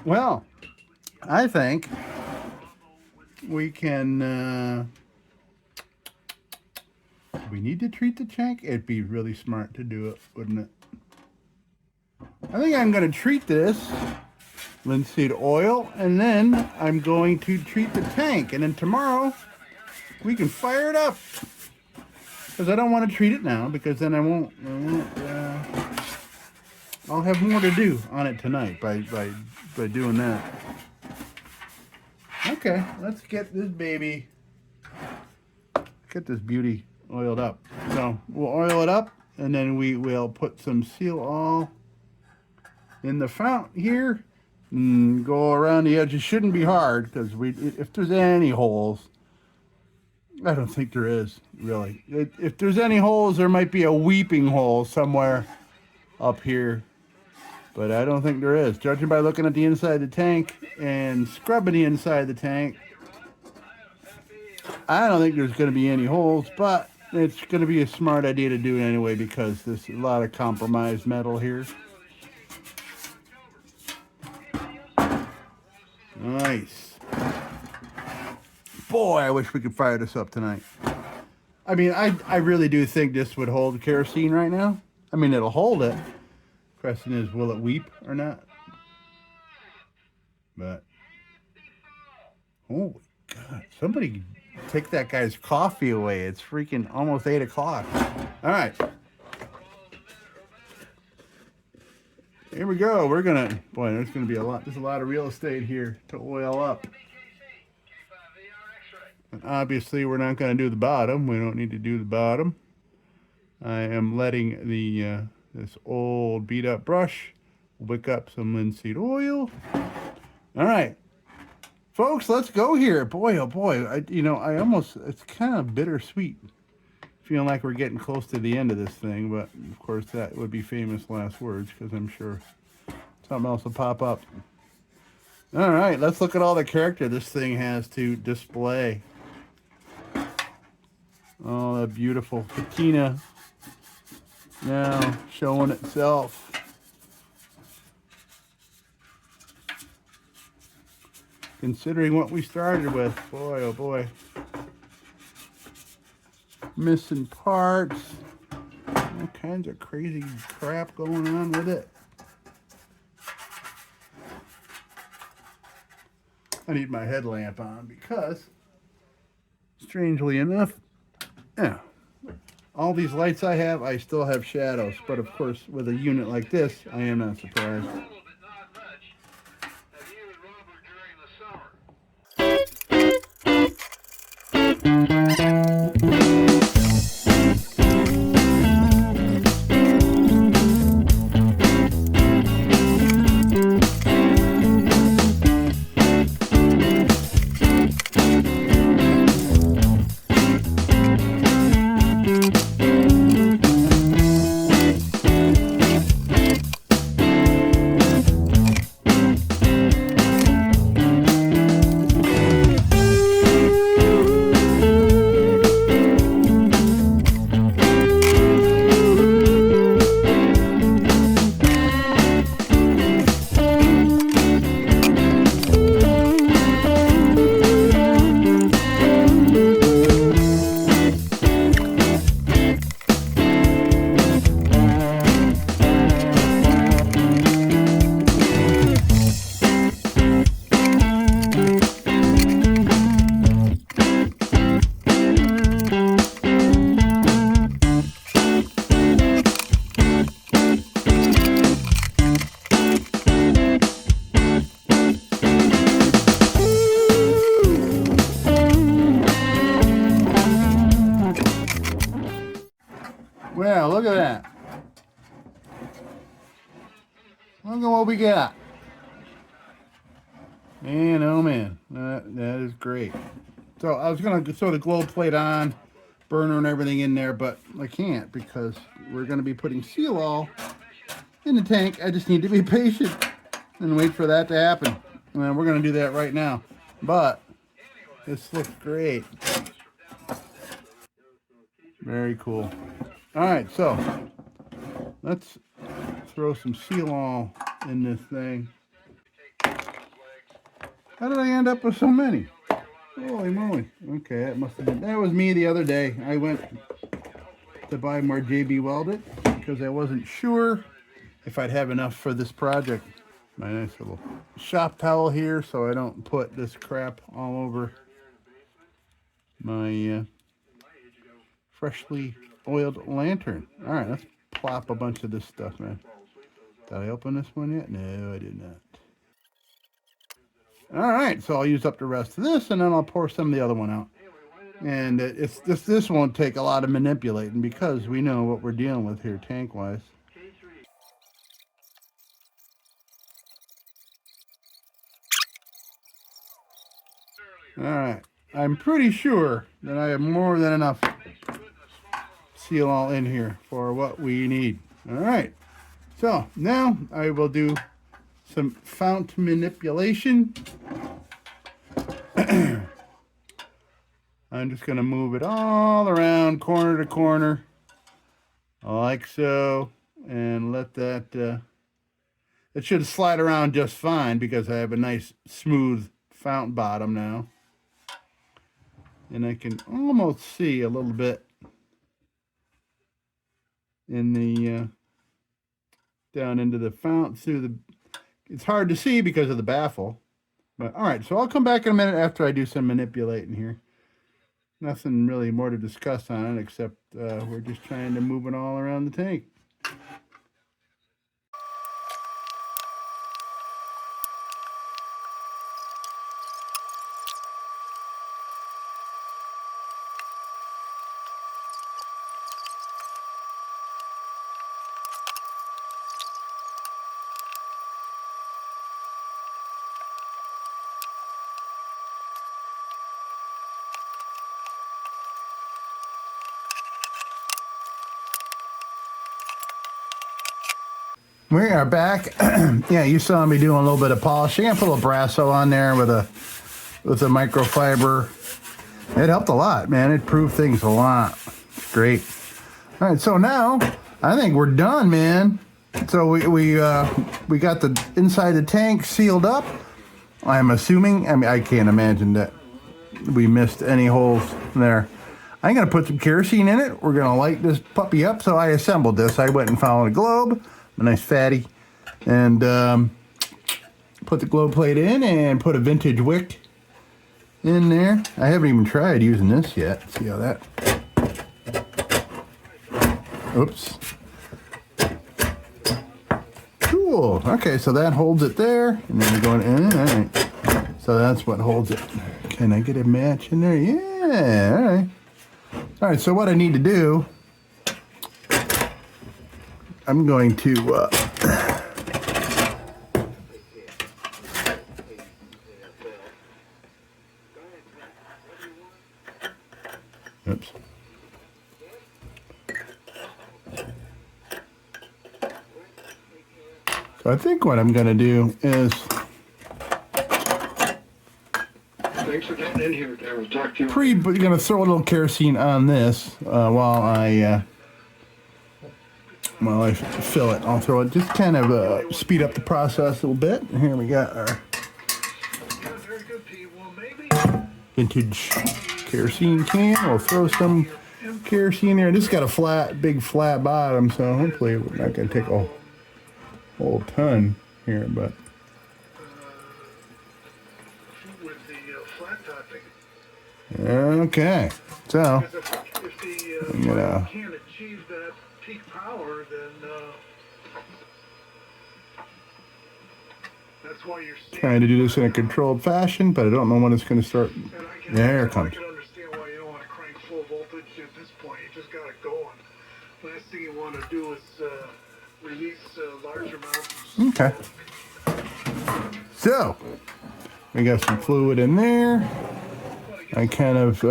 Well, I think we can we need to treat the tank? It'd be really smart to do it, wouldn't it? I think I'm going to treat this linseed oil, and then I'm going to treat the tank, and then tomorrow we can fire it up. Because I don't want to treat it now, because then I'll have more to do on it tonight by doing that. Okay, let's get this baby, get this beauty oiled up. So we'll oil it up, and then we will put some seal all in the fount here and go around the edge. It shouldn't be hard, because if there's any holes, I don't think there is, really. If there's any holes, there might be a weeping hole somewhere up here. But I don't think there is. Judging by looking at the inside of the tank and scrubbing the inside of the tank, I don't think there's going to be any holes. But it's going to be a smart idea to do it anyway, because there's a lot of compromised metal here. Nice. Boy, I wish we could fire this up tonight. I mean, I really do think this would hold kerosene right now. I mean, it'll hold it. Question is, will it weep or not? But, holy God, somebody take that guy's coffee away. It's freaking almost 8 o'clock. All right. Here we go. We're going to, boy, there's going to be there's a lot of real estate here to oil up. And obviously, we're not going to do the bottom. We don't need to do the bottom. I am letting the this old beat up brush wick up some linseed oil. All right, folks, let's go here. Boy, oh boy, it's kind of bittersweet. Feeling like we're getting close to the end of this thing, but of course that would be famous last words, because I'm sure something else will pop up. All right, let's look at all the character this thing has to display. Oh, that beautiful patina now showing itself. Considering what we started with, boy, oh boy. Missing parts. All kinds of crazy crap going on with it. I need my headlamp on because, strangely enough, yeah, all these lights I have, I still have shadows. But of course, with a unit like this, I am not surprised. Well, look at that. Look at what we got. Man, oh man, that is great. So I was going to throw the glow plate on, burner and everything in there, but I can't because we're going to be putting seal all in the tank. I just need to be patient and wait for that to happen. And we're going to do that right now. But this looks great. Very cool. All right, so let's throw some seal all in this thing. How did I end up with so many? Holy moly. Okay, that was me the other day. I went to buy more JB Welded because I wasn't sure if I'd have enough for this project. My nice little shop towel here so I don't put this crap all over my freshly oiled lantern. All right, let's plop a bunch of this stuff, man. Did I open this one yet? No, I did not. All right, so I'll use up the rest of this, and then I'll pour some of the other one out. And this won't take a lot of manipulating because we know what we're dealing with here tank-wise. All right, I'm pretty sure that I have more than enough seal all in here for what we need. All right, so now I will do some fount manipulation. I'm just going to move it all around corner to corner like so, and let that it should slide around just fine because I have a nice smooth fount bottom now, and I can almost see a little bit in the down into the fount through the, it's hard to see because of the baffle, but all right, so I'll come back in a minute after I do some manipulating here. Nothing really more to discuss on it except we're just trying to move it all around the tank. We are back. Yeah, you saw me doing a little bit of polishing. I put a little Brasso on there with a microfiber. It helped a lot, man. It improved things a lot. Great. All right, so now I think we're done, man. So we got the inside the tank sealed up. I'm assuming. I mean, I can't imagine that we missed any holes there. I'm gonna put some kerosene in it. We're gonna light this puppy up. So I assembled this. I went and found a globe. A nice fatty, and put the globe plate in and put a vintage wick in there. I haven't even tried using this yet. See how that, oops. Cool, okay, so that holds it there, and then we're going in, all right. So that's what holds it. Can I get a match in there? Yeah, all right. All right, so what I need to do, I'm going to oops. So I think what I'm going to do is, thanks for getting in here, Darryl. Talk to you. going to throw a little kerosene on this while I fill it. I'll throw it, just kind of speed up the process a little bit. And here we got our vintage kerosene can. We'll throw some kerosene there. This got a big flat bottom, so hopefully we're not going to take a whole ton here, but okay. So I'm gonna peak power, then that's why you're trying to do this in a controlled fashion, but I don't know when it's going to start. There it comes. I can understand why you don't want to crank full voltage at this point. You just got it going. Last thing you want to do is release large amounts. Okay. So we got some fluid in there. I kind of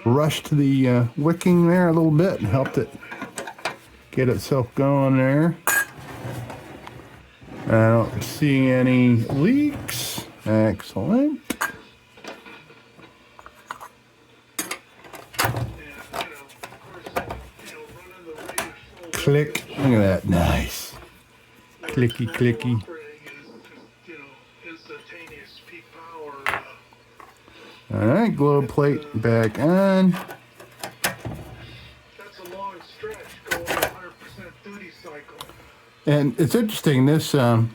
rushed the wicking there a little bit and helped it get itself going there. I don't see any leaks. Excellent. Click. Look at that. Nice. Clicky, clicky. All right, globe plate back on. And it's interesting, this, look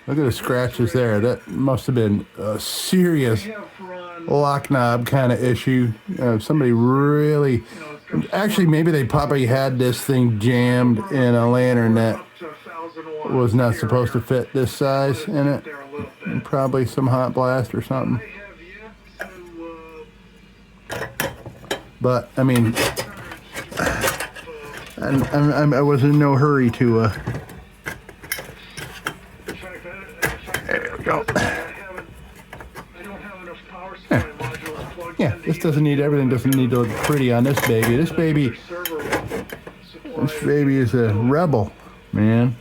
at the scratches there. That must have been a serious lock knob kind of issue. Somebody really, actually maybe they probably had this thing jammed in a lantern that was not supposed to fit this size in it. And probably some hot blast or something. But, I mean, I was in no hurry to, there we go. Yeah, this doesn't need, everything doesn't need to look pretty on this baby. This baby is a rebel, man.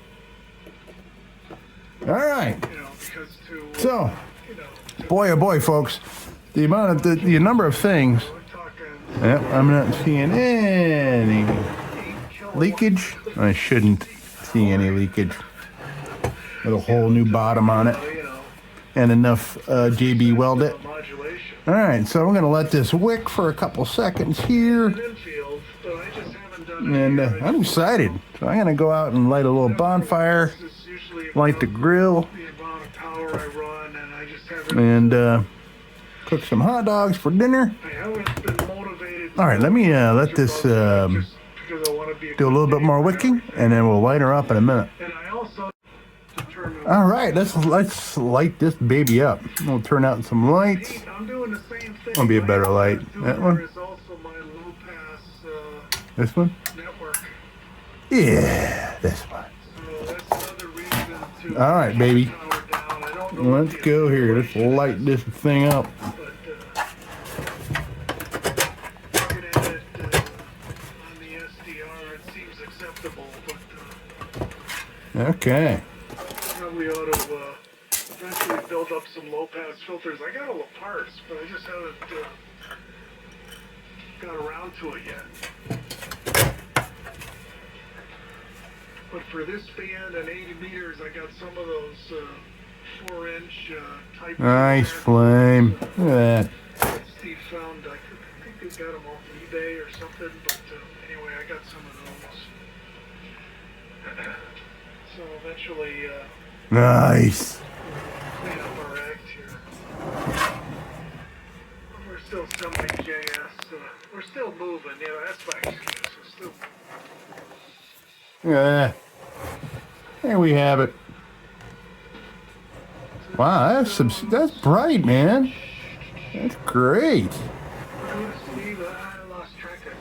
All right. So, boy, oh boy, folks, the amount of the number of things. Yep, I'm not seeing any leakage. I shouldn't see any leakage. With a whole new bottom on it and enough JB weld it. All right, so I'm going to let this wick for a couple seconds here. And I'm excited. So I'm going to go out and light a little bonfire, light the grill, and cook some hot dogs for dinner. All right, let me let this do a little bit more wicking, and then we'll light her up in a minute. All right, let's light this baby up. We'll turn out some lights. That'll be a better light. That one? This one? Yeah, this one. All right, baby. Let's go here. Let's light this thing up. Okay. Probably ought to eventually build up some low-pass filters. I got all the parts, but I just haven't got around to it yet. But for this band and 80 meters, I got some of those 4-inch type. Nice flame. Look at that. Steve found, I think they got them off eBay or something, but anyway, I got some of those. So eventually, Nice. clean up our act here. We're still something JS. We're still moving. Yeah, that's my excuse. We're still. Look at that. There we have it. Wow, that's bright, man. That's great. Steve, I lost track of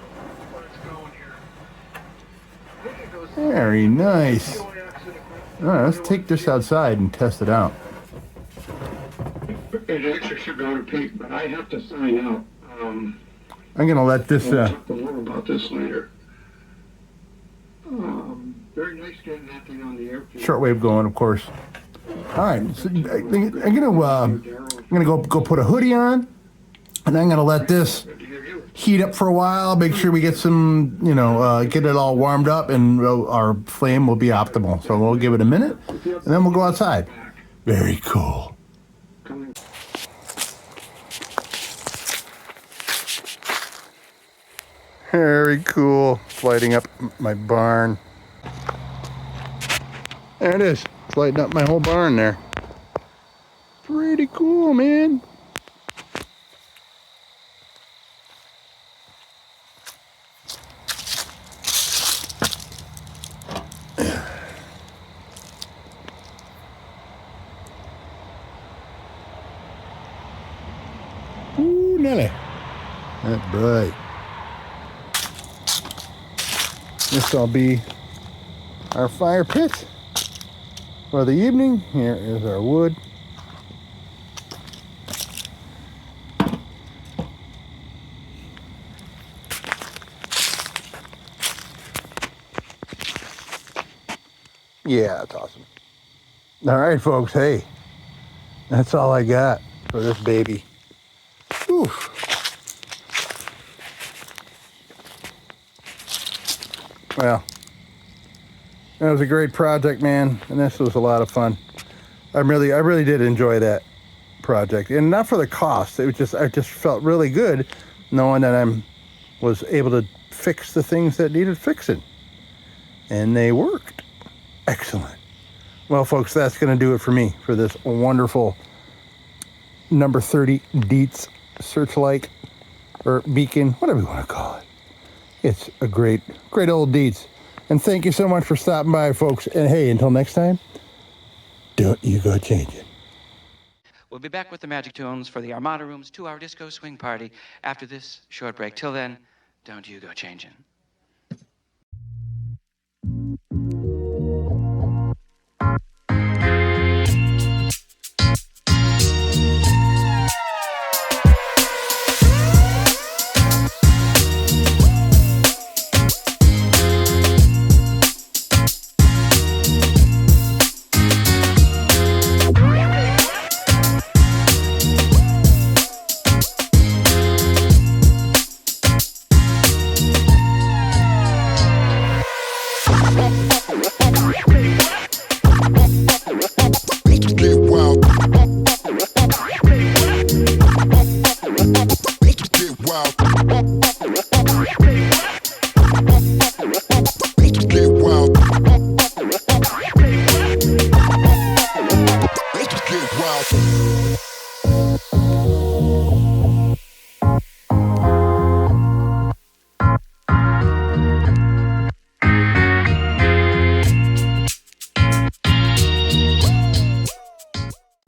where it's going here. I think it goes. Very nice. All right, let's take this outside and test it out. It actually should go to peak, but I have to sign out. I'm gonna let this. We'll talk more about this later. Very nice getting that thing on the airfield. Shortwave going, of course. All right, so I'm gonna go put a hoodie on, and I'm gonna let this heat up for a while. Make sure we get some, get it all warmed up, and our flame will be optimal. So we'll give it a minute, and then we'll go outside. Very cool. Very cool. It's lighting up my barn. There it is. It's lighting up my whole barn there. Pretty cool, man. Ooh, Nelly. That's bright. This will be our fire pit for the evening. Here is our wood. Yeah, that's awesome. All right, folks. Hey, that's all I got for this baby. Oof. Well, that was a great project, man, and this was a lot of fun. I really did enjoy that project, and not for the cost. It was just, I just felt really good knowing that was able to fix the things that needed fixing, and they worked. Excellent. Well, folks, that's going to do it for me for this wonderful number 30 DIETZ searchlight or beacon, whatever you want to call it. It's a great old DIETZ. And thank you so much for stopping by, folks. And hey, until next time, don't you go changing. We'll be back with the Magic Tunes for the Armada Room's 2-hour disco swing party after this short break. Till then, don't you go changing.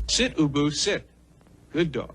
Sit, Ubu, sit. Good dog.